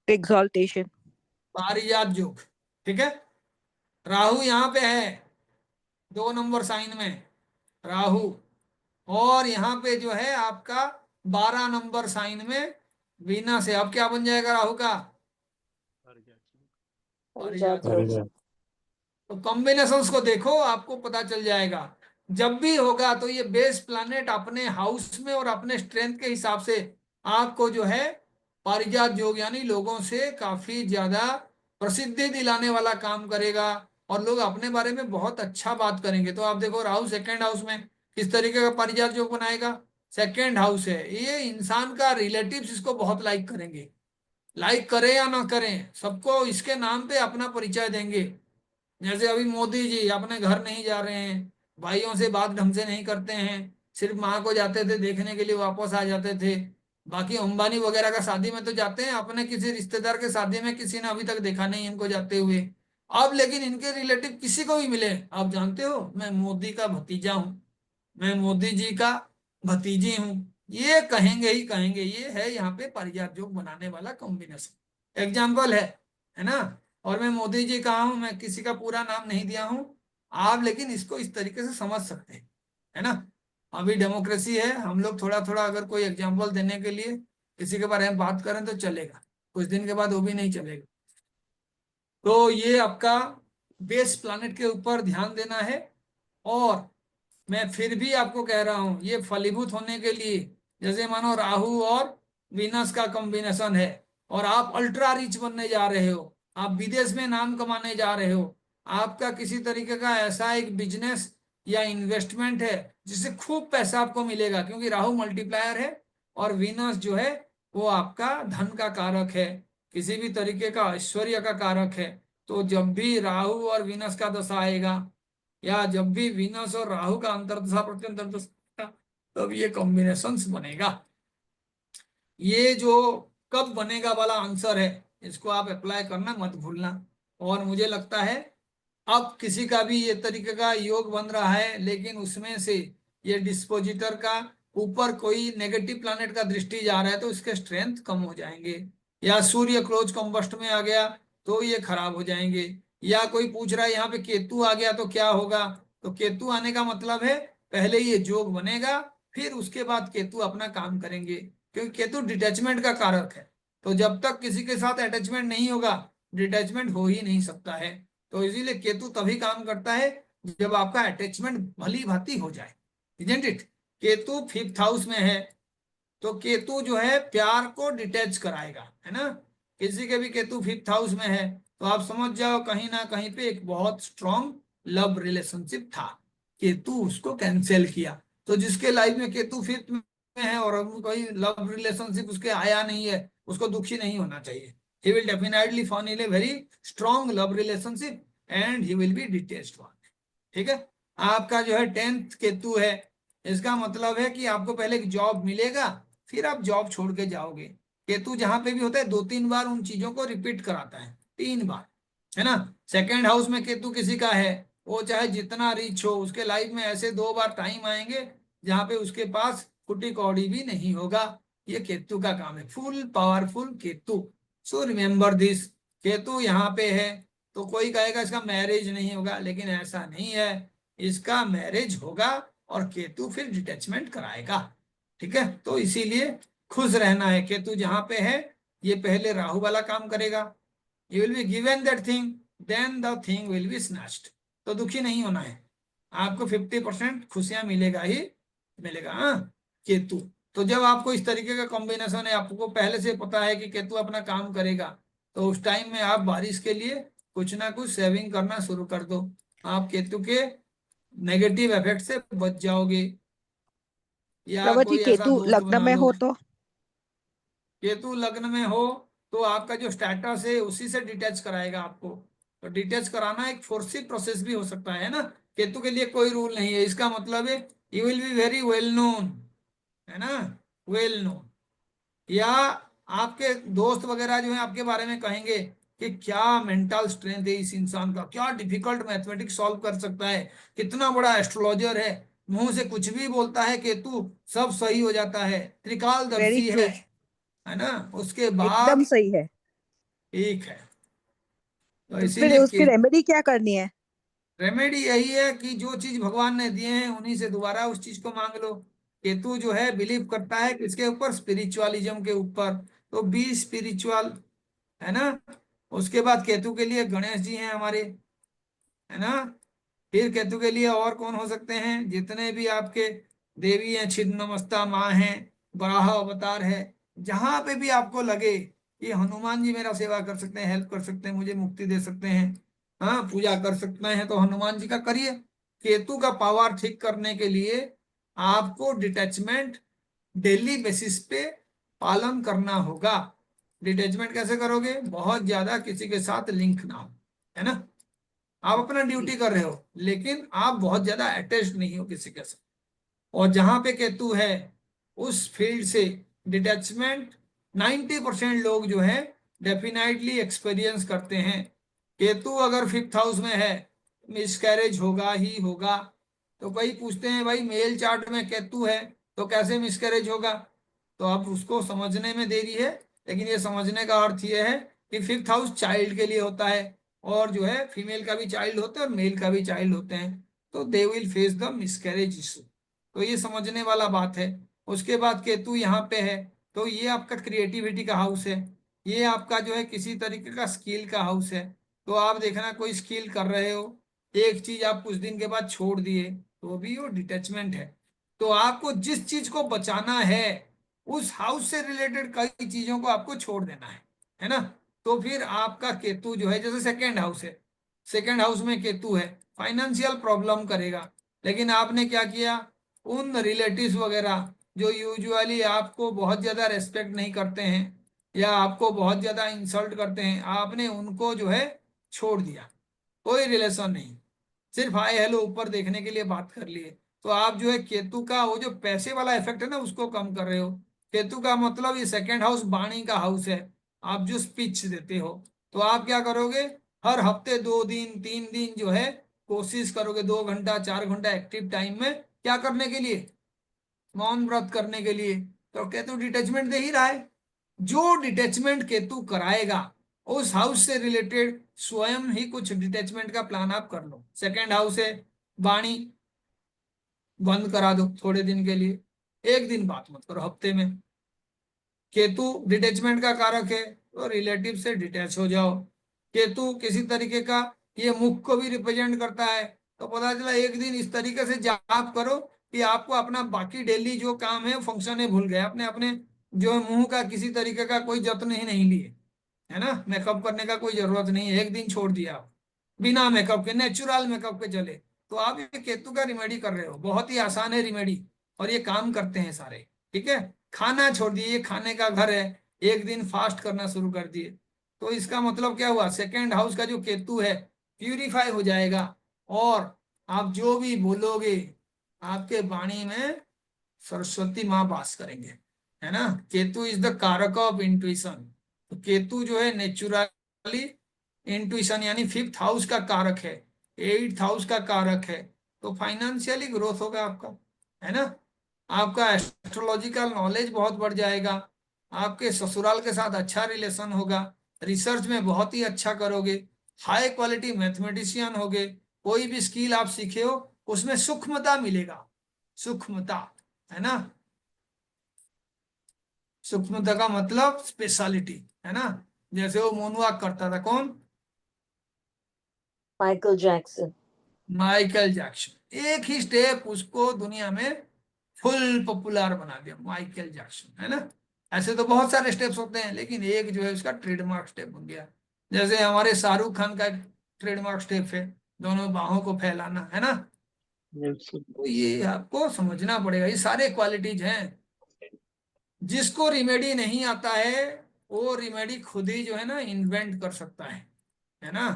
[SPEAKER 2] Exaltation.
[SPEAKER 3] पारिजात योग, ठीक है। राहु यहाँ पे है 2 नंबर साइन में, राहु और यहाँ पे जो है आपका 12 नंबर साइन में वीनस है। अब क्या बन जाएगा राहु का? पारिजात योग।
[SPEAKER 5] पारिजात।
[SPEAKER 3] तो कॉम्बिनेशंस को देखो, आपको पता चल जाएगा। जब भी होगा तो ये बेस प्लैनेट अपने हाउस में और अपने स्ट्रेंथ के हिसाब से आपको जो है पारिजात योग यानी लोगों से काफी ज्यादा प्रसिद्धि दिलाने वाला काम करेगा और लोग अपने बारे में बहुत अच्छा बात करेंगे। तो आप देखो राहु सेकंड हाउस में किस तरीके का पारिजात योग बनाएगा। सेकंड हाउस है, ये इंसान का रिलेटिव्स इसको बहुत लाइक करेंगे। लाइक करें या ना करें, सबको इसके नाम पे अपना परिचय देंगे। जैसे अभी मोदी जी अपने घर नहीं जा रहे हैं, भाइयों से बात ढंग से नहीं करते हैं, सिर्फ माँ को जाते थे देखने के लिए, वापस आ जाते थे। बाकी अंबानी वगैरह का शादी में तो जाते हैं, अपने किसी रिश्तेदार के शादी में किसी ने अभी तक देखा नहीं इनको जाते हुए। अब लेकिन इनके रिलेटिव किसी को भी मिले, आप जानते हो मैं मोदी का भतीजा हूँ, मैं मोदी जी का भतीजी हूँ, ये कहेंगे ही कहेंगे। ये है यहाँ पे पारिजात योग बनाने वाला कॉम्बिनेशन। एग्जाम्पल है ना। और मैं मोदी जी कहा हूं, मैं किसी का पूरा नाम नहीं दिया हूं आप, लेकिन इसको इस तरीके से समझ सकते हैं, है ना। अभी डेमोक्रेसी है, हम लोग थोड़ा थोड़ा अगर कोई एग्जाम्पल देने के लिए किसी के बारे में बात करें तो चलेगा, कुछ दिन के बाद वो भी नहीं चलेगा। तो ये आपका बेस प्लैनेट के ऊपर ध्यान देना है। और मैं फिर भी आपको कह रहा हूं, ये फलीभूत होने के लिए, जैसे मानो राहु और वीनस का कॉम्बिनेशन है और आप अल्ट्रा रिच बनने जा रहे हो, आप विदेश में नाम कमाने जा रहे हो, आपका किसी तरीके का ऐसा एक बिजनेस या इन्वेस्टमेंट है जिससे खूब पैसा आपको मिलेगा, क्योंकि राहु मल्टीप्लायर है और वीनस जो है वो आपका धन का कारक है, किसी भी तरीके का ऐश्वर्य का कारक है। तो जब भी राहु और वीनस का दशा आएगा या जब भी वीनस और राहु का अंतर्दशा प्रत्यंतरदशा, तब ये कॉम्बिनेशंस बनेगा। ये जो कब बनेगा वाला आंसर है, इसको आप अप्लाई करना मत भूलना। और मुझे लगता है अब किसी का भी ये तरीके का योग बन रहा है, लेकिन उसमें से ये डिस्पोजिटर का ऊपर कोई नेगेटिव प्लैनेट का दृष्टि जा रहा है तो इसके स्ट्रेंथ कम हो जाएंगे, या सूर्य क्लोज कॉम्बस्ट में आ गया तो ये खराब हो जाएंगे, या कोई पूछ रहा है यहाँ पे केतु आ गया तो क्या होगा। तो केतु आने का मतलब है पहले ये योग बनेगा, फिर उसके बाद केतु अपना काम करेंगे, क्योंकि केतु डिटैचमेंट का कारक है। तो जब तक किसी के साथ अटैचमेंट नहीं होगा, डिटैचमेंट हो ही नहीं सकता है। तो इसीलिए केतु तभी काम करता है जब आपका अटैचमेंट भली भांति हो जाए, isn't it. Ketu 5th house में है, तो केतु जो है प्यार को डिटैच कराएगा, है ना। किसी के भी केतु 5th हाउस में है तो आप समझ जाओ कहीं ना कहीं पे एक बहुत स्ट्रॉन्ग लव रिलेशनशिप था, केतु उसको कैंसिल किया। तो जिसके लाइफ में केतु 5th में है और अब कोई लव रिलेशनशिप उसके आया नहीं है, उसको दुखी नहीं होना चाहिए। he will definitely fall in a very strong love relationship and he will be detached one। ठीक है। आपका जो है 10th केतु है, इसका मतलब है कि आपको पहले एक जॉब मिलेगा, फिर आप जॉब छोड़ के जाओगे। केतु जहां पे भी होता है 2-3 बार उन चीजों को रिपीट कराता है, 3 बार, है ना। सेकेंड हाउस में केतु किसी का है, वो चाहे जितना रिच हो, उसके लाइफ में ऐसे 2 बार टाइम आएंगे जहां पे उसके पास कुटी कौड़ी भी नहीं होगा। ये केतु का काम है, full powerful Ketu. So remember this, Ketu यहाँ पे है तो कोई कहेगा इसका मैरिज नहीं होगा, लेकिन ऐसा नहीं है, इसका मैरिज होगा और केतु फिर डिटैचमेंट कराएगा। ठीक है, तो इसीलिए खुश रहना है। केतु जहां पे है ये पहले राहु वाला काम करेगा, you will be given that thing then the thing will be snatched. तो दुखी नहीं होना है, आपको 50% खुशियां मिलेगा ही मिलेगा। हाँ, केतु। तो जब आपको इस तरीके का कॉम्बिनेशन है, आपको पहले से पता है कि केतु अपना काम करेगा, तो उस टाइम में आप बारिश के लिए कुछ ना कुछ सेविंग करना शुरू कर दो, आप केतु के नेगेटिव इफेक्ट से बच जाओगे। या
[SPEAKER 2] प्रभु जी,
[SPEAKER 3] कोई ऐसा
[SPEAKER 2] केतु
[SPEAKER 3] दोस्त
[SPEAKER 2] लग्न
[SPEAKER 3] बना
[SPEAKER 2] में
[SPEAKER 3] लो।
[SPEAKER 2] हो तो?
[SPEAKER 3] केतु लग्न में हो तो आपका जो स्टेटस है उसी से डिटैच कराएगा आपको। तो डिटैच कराना एक फोर्सिव प्रोसेस भी हो सकता है ना। केतु के लिए कोई रूल नहीं है, इसका मतलब है you will be very well known, है ना, वेल नोन। या आपके दोस्त वगैरह जो है आपके बारे में कहेंगे कि क्या मेंटल स्ट्रेंथ है इस इंसान का, क्या डिफिकल्ट मैथमेटिक्स सॉल्व कर सकता है, कितना बड़ा एस्ट्रोलॉजर है, मुंह से कुछ भी बोलता है केतु, सब सही हो जाता है,
[SPEAKER 2] वेरी
[SPEAKER 3] त्रिकालदर्शी
[SPEAKER 2] ट्रू,
[SPEAKER 3] है ना। उसके
[SPEAKER 2] एकदम
[SPEAKER 3] बाद
[SPEAKER 2] सही है।
[SPEAKER 3] ठीक है। तो
[SPEAKER 2] तो फिर
[SPEAKER 3] इसीलिए
[SPEAKER 2] उसकी रेमेडी क्या करनी है?
[SPEAKER 3] रेमेडी यही है कि जो चीज भगवान ने दिए हैं उन्हीं से दोबारा उस चीज को मांग लो। केतु जो है बिलीव करता है किसके ऊपर? स्पिरिचुअलिज्म के ऊपर। तो बी स्पिरिचुअल, है ना। उसके बाद केतु के लिए गणेश जी हैं हमारे, है ना। फिर केतु के लिए और कौन हो सकते हैं? जितने भी आपके देवी हैं, छिन्नमस्ता माँ हैं, वराह अवतार है, जहां पे भी आपको लगे कि हनुमान जी मेरा सेवा कर सकते हैं, हेल्प कर सकते हैं, मुझे मुक्ति दे सकते हैं, हाँ पूजा कर सकते हैं, तो हनुमान जी का करिए। केतु का पावर ठीक करने के लिए आपको डिटैचमेंट डेली बेसिस पे पालन करना होगा। डिटैचमेंट कैसे करोगे? बहुत ज्यादा किसी के साथ लिंक ना हो, है ना। आप अपना ड्यूटी कर रहे हो लेकिन आप बहुत ज्यादा अटैच्ड नहीं हो किसी के साथ। और जहां पे केतु है उस फील्ड से डिटैचमेंट 90% लोग जो है डेफिनेटली एक्सपीरियंस करते हैं। केतु अगर 5th हाउस में है मिसकैरेज होगा ही होगा। तो कई पूछते हैं भाई मेल चार्ट में केतु है तो कैसे मिसकैरेज होगा? तो आप उसको समझने में देरी है, लेकिन ये समझने का अर्थ ये है कि 5th हाउस चाइल्ड के लिए होता है, और जो है फीमेल का भी चाइल्ड होता है और मेल का भी चाइल्ड होते हैं, तो they will face the miscarriage issue. तो ये समझने वाला बात है। उसके बाद केतु यहाँ पे है तो ये आपका क्रिएटिविटी का हाउस है, ये आपका जो है किसी तरीके का स्किल का हाउस है। तो आप देखना कोई स्किल कर रहे हो, एक चीज आप कुछ दिन के बाद छोड़ दिए, तो भी वो डिटैचमेंट है। तो आपको जिस चीज को बचाना है उस हाउस से रिलेटेड कई चीजों को आपको छोड़ देना है ना। तो फिर आपका केतु जो है, जैसे सेकेंड हाउस है, सेकेंड हाउस में केतु है, फाइनेंशियल प्रॉब्लम करेगा। लेकिन आपने क्या किया? उन रिलेटिव्स वगैरह जो यूजुअली आपको बहुत ज्यादा रेस्पेक्ट नहीं करते हैं या आपको बहुत ज्यादा इंसल्ट करते हैं, आपने उनको जो है छोड़ दिया, कोई रिलेशन नहीं, सिर्फ हाय हेलो ऊपर देखने के लिए बात कर लिए। तो आप जो है केतु का वो जो पैसे वाला इफेक्ट है ना उसको कम कर रहे हो। केतु का मतलब ये सेकेंड हाउस वाणी का हाउस है, आप जो स्पीच देते हो। तो आप क्या करोगे? हर हफ्ते 2 दिन 3 दिन जो है कोशिश करोगे 2 घंटा 4 घंटा एक्टिव टाइम में क्या करने के लिए? मौन व्रत करने के लिए। तो केतु डिटेचमेंट दे ही रहा है। जो डिटेचमेंट केतु कराएगा उस हाउस से रिलेटेड स्वयं ही कुछ डिटेचमेंट का प्लान आप कर लो। सेकेंड हाउस है, वाणी बंद करा दो थोड़े दिन के लिए, एक दिन बात मत करो हफ्ते में। केतु डिटेचमेंट का कारक है तो रिलेटिव से डिटैच हो जाओ। केतु किसी तरीके का ये मुख को भी रिप्रेजेंट करता है, तो पता चला एक दिन इस तरीके से जाप करो कि आपको अपना बाकी डेली जो काम है फंक्शन है भूल गए, अपने अपने जो मुंह का किसी तरीके का कोई जत्न ही नहीं लिए, है ना। मेकअप करने का कोई जरूरत नहीं है, एक दिन छोड़ दिया आप बिना मेकअप के, नेचुरल मेकअप के चले। तो आप ये केतु का रिमेडी कर रहे हो, बहुत ही आसान है रिमेडी और ये काम करते हैं सारे। ठीक है, खाना छोड़ दिए, ये खाने का घर है, एक दिन फास्ट करना शुरू कर दिए, तो इसका मतलब क्या हुआ? सेकेंड हाउस का जो केतु है प्यूरिफाई हो जाएगा और आप जो भी बोलोगे आपके वाणी में सरस्वती माँ वास करेंगे, है ना। केतु इज द कारक ऑफ इंट्यूशन। तो केतु जो है नेचुरली इंट्यूशन यानी 5th हाउस का कारक है, 8th हाउस का कारक है। तो फाइनेंशियली ग्रोथ होगा आपका, है ना। आपका एस्ट्रोलॉजिकल नॉलेज बहुत बढ़ जाएगा, आपके ससुराल के साथ अच्छा रिलेशन होगा, रिसर्च में बहुत ही अच्छा करोगे, हाई क्वालिटी मैथमेटिशियन होगे, कोई भी स्किल आप सीखे हो उसमें सूक्ष्मता मिलेगा, सूक्ष्मता, है ना। सूक्ष्मता का मतलब स्पेशलिटी, है ना। जैसे वो मोनवाक करता था, कौन?
[SPEAKER 6] Michael Jackson.
[SPEAKER 3] माइकल जैक्सन, एक ही स्टेप उसको दुनिया में फुल पॉपुलर बना दिया, माइकल जैक्सन, है ना। ऐसे तो बहुत सारे स्टेप्स होते हैं लेकिन एक जो है उसका ट्रेडमार्क स्टेप बन गया। जैसे हमारे शाहरुख खान का एक ट्रेडमार्क स्टेप है दोनों बाहों को फैलाना, है ना। तो ये आपको समझना पड़ेगा, ये सारे क्वालिटीज हैं। जिसको रिमेडी नहीं आता है वो रिमेडी खुद ही जो है ना इन्वेंट कर सकता है ना।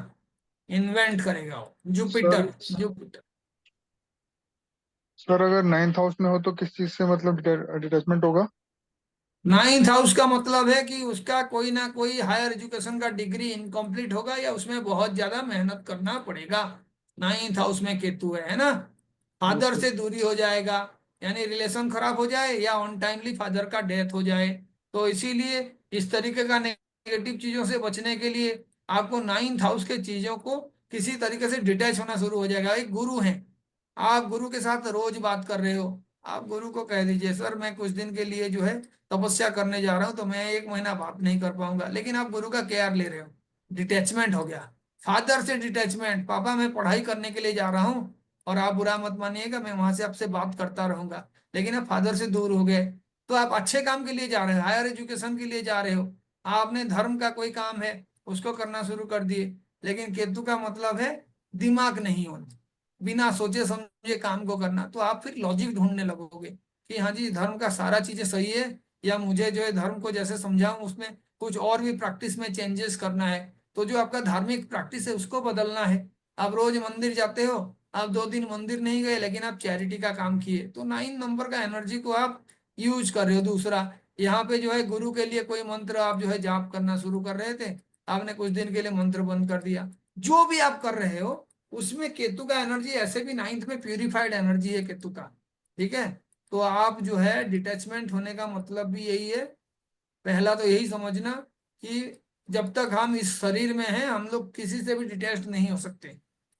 [SPEAKER 3] इन्वेंट करेगा वो, जुपिटर। जुपिटर
[SPEAKER 4] सर अगर 9th हाउस में हो तो किस चीज से मतलब डिटैचमेंट होगा?
[SPEAKER 3] 9th हाउस का मतलब है कि उसका कोई ना कोई हायर एजुकेशन का डिग्री इनकम्प्लीट होगा या उसमें बहुत ज्यादा मेहनत करना पड़ेगा। 9th हाउस में केतु है ना। फादर से दूरी हो जाएगा, यानी रिलेशन खराब हो जाए या ऑन टाइमली फादर का डेथ हो जाए। तो इसीलिए इस तरीके का नेगेटिव चीजों से बचने के लिए आपको 9th हाउस के चीजों को किसी तरीके से डिटैच होना शुरू हो जाएगा। एक गुरु हैं, आप गुरु के साथ रोज बात कर रहे हो, आप गुरु को कह दीजिए सर मैं कुछ दिन के लिए जो है तपस्या करने जा रहा हूँ, तो मैं 1 महीना बात नहीं कर पाऊंगा, लेकिन आप गुरु का केयर ले रहे हो, डिटैचमेंट हो गया। फादर से डिटैचमेंट, पापा मैं पढ़ाई करने के लिए जा रहा हूँ और आप बुरा मत मानिएगा, मैं वहां से आपसे बात करता रहूंगा, लेकिन आप फादर से दूर हो गए। तो आप अच्छे काम के लिए जा रहे हो, हायर एजुकेशन के लिए जा रहे हो, आपने धर्म का कोई काम है उसको करना शुरू कर दिए। लेकिन केतु का मतलब है दिमाग नहीं होना, बिना सोचे समझे काम को करना। तो आप फिर लॉजिक ढूंढने लगोगे कि हाँ जी धर्म का सारा चीजें सही है, या मुझे जो है धर्म को जैसे समझाऊं उसमें कुछ और भी प्रैक्टिस में चेंजेस करना है। तो जो आपका धार्मिक प्रैक्टिस है उसको बदलना है। आप रोज मंदिर जाते हो, आप 2 दिन मंदिर नहीं गए लेकिन आप चैरिटी का काम किए, तो 9 नंबर का एनर्जी को आप यूज कर रहे हो। दूसरा, यहाँ पे जो है गुरु के लिए कोई मंत्र आप जो है जाप करना शुरू कर रहे थे, आपने कुछ दिन के लिए मंत्र बंद कर दिया। जो भी आप कर रहे हो उसमें केतु का एनर्जी, ऐसे भी 9th में प्यूरिफाइड एनर्जी है केतु का, ठीक है। तो आप जो है डिटैचमेंट होने का मतलब भी यही है। पहला तो यही समझना कि जब तक हम इस शरीर में हैं हम लोग किसी से भी डिटैच नहीं हो सकते,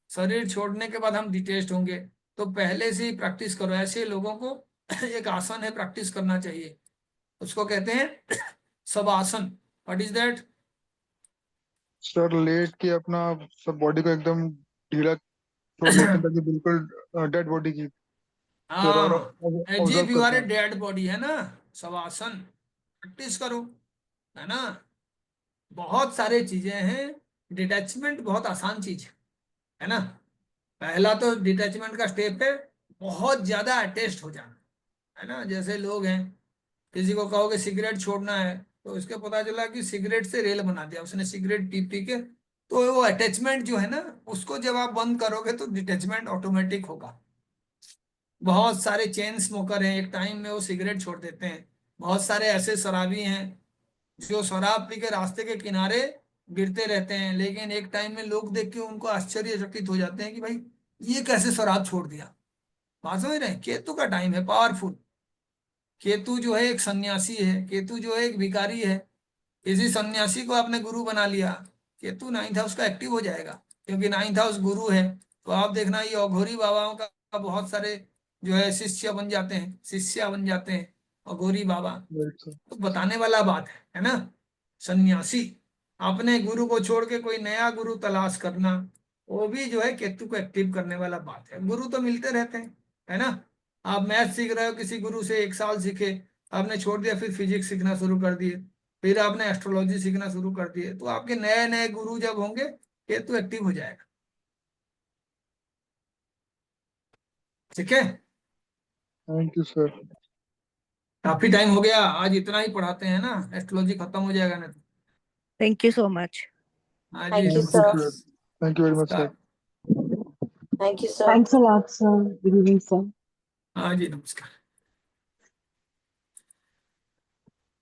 [SPEAKER 3] शरीर छोड़ने के बाद हम डिटैच होंगे। तो पहले से ही प्रैक्टिस करो। ऐसे लोगों को एक आसन है प्रैक्टिस करना चाहिए, उसको कहते हैं shavasana. What is that?
[SPEAKER 4] Sir let के अपना सब बॉडी को एकदम ढीला छोड़ देते हैं ताकि बिल्कुल डेड बॉडी की फिर और
[SPEAKER 3] हाँ, as
[SPEAKER 4] observe
[SPEAKER 3] if you are
[SPEAKER 4] करते
[SPEAKER 3] ए
[SPEAKER 4] हैं।
[SPEAKER 3] डेड बॉडी, है ना, शवासन प्रैक्टिस करो, है ना। बहुत सारे चीजें हैं, डिटैचमेंट बहुत आसान चीज है ना। पहला तो डिटैचमेंट का स्टेप है बहुत ज्यादा अटैच्ड हो जाना, है ना। जैसे लोग हैं, किसी को कहोगे सिगरेट छोड़ना है तो उसके पता चला कि सिगरेट से रेल बना दिया उसने, सिगरेट पी पी के। तो वो अटैचमेंट जो है ना, उसको जब आप बंद करोगे तो डिटैचमेंट ऑटोमेटिक होगा। बहुत सारे चेन स्मोकर हैं, एक टाइम में वो सिगरेट छोड़ देते हैं। बहुत सारे ऐसे शराबी हैं जो शराब पी के रास्ते के किनारे गिरते रहते हैं, लेकिन एक टाइम में लोग देख के उनको आश्चर्यचकित हो जाते हैं कि भाई ये कैसे शराब छोड़ दिया। बात समझ रहे हैं? केतु का टाइम है पावरफुल। केतु जो है एक सन्यासी है, केतु जो है एक भिखारी है। किसी सन्यासी को आपने गुरु बना लिया, केतु 9th हाउस का एक्टिव हो जाएगा, क्योंकि 9th हाउस गुरु है। तो आप देखना ये अघोरी बाबाओं का बहुत सारे जो है शिष्य बन जाते हैं, शिष्या बन जाते हैं अघोरी बाबा।
[SPEAKER 4] Right sir.
[SPEAKER 3] तो बताने वाला बात है ना। सन्यासी, अपने गुरु को छोड़ के कोई नया गुरु तलाश करना, वो भी जो है केतु को एक्टिव करने वाला बात है। गुरु तो मिलते रहते हैं, है ना। आप मैथ सीख रहे हो किसी गुरु से, 1 साल सीखे, आपने छोड़ दिया, फिर फिजिक्स सीखना शुरू कर दिए, फिर आपने एस्ट्रोलॉजी सीखना शुरू कर दिए। तो आपके नए नए गुरु जब होंगे केतु एक्टिव हो जाएगा, ठीक है।
[SPEAKER 4] Thank you sir.
[SPEAKER 3] काफी टाइम हो गया, आज इतना ही पढ़ाते हैं ना, एस्ट्रोलॉजी खत्म हो जाएगा ना।
[SPEAKER 2] Thank you so much.
[SPEAKER 3] हाँ जी,
[SPEAKER 6] Thank you,
[SPEAKER 4] thank you
[SPEAKER 6] sir.
[SPEAKER 3] नमस्कार।
[SPEAKER 4] Sir. Thank you very much sir.
[SPEAKER 3] नमस्कार।
[SPEAKER 6] Thank you, sir.
[SPEAKER 7] Thanks a lot, sir. Good evening, sir.
[SPEAKER 3] हाँ जी, नमस्कार।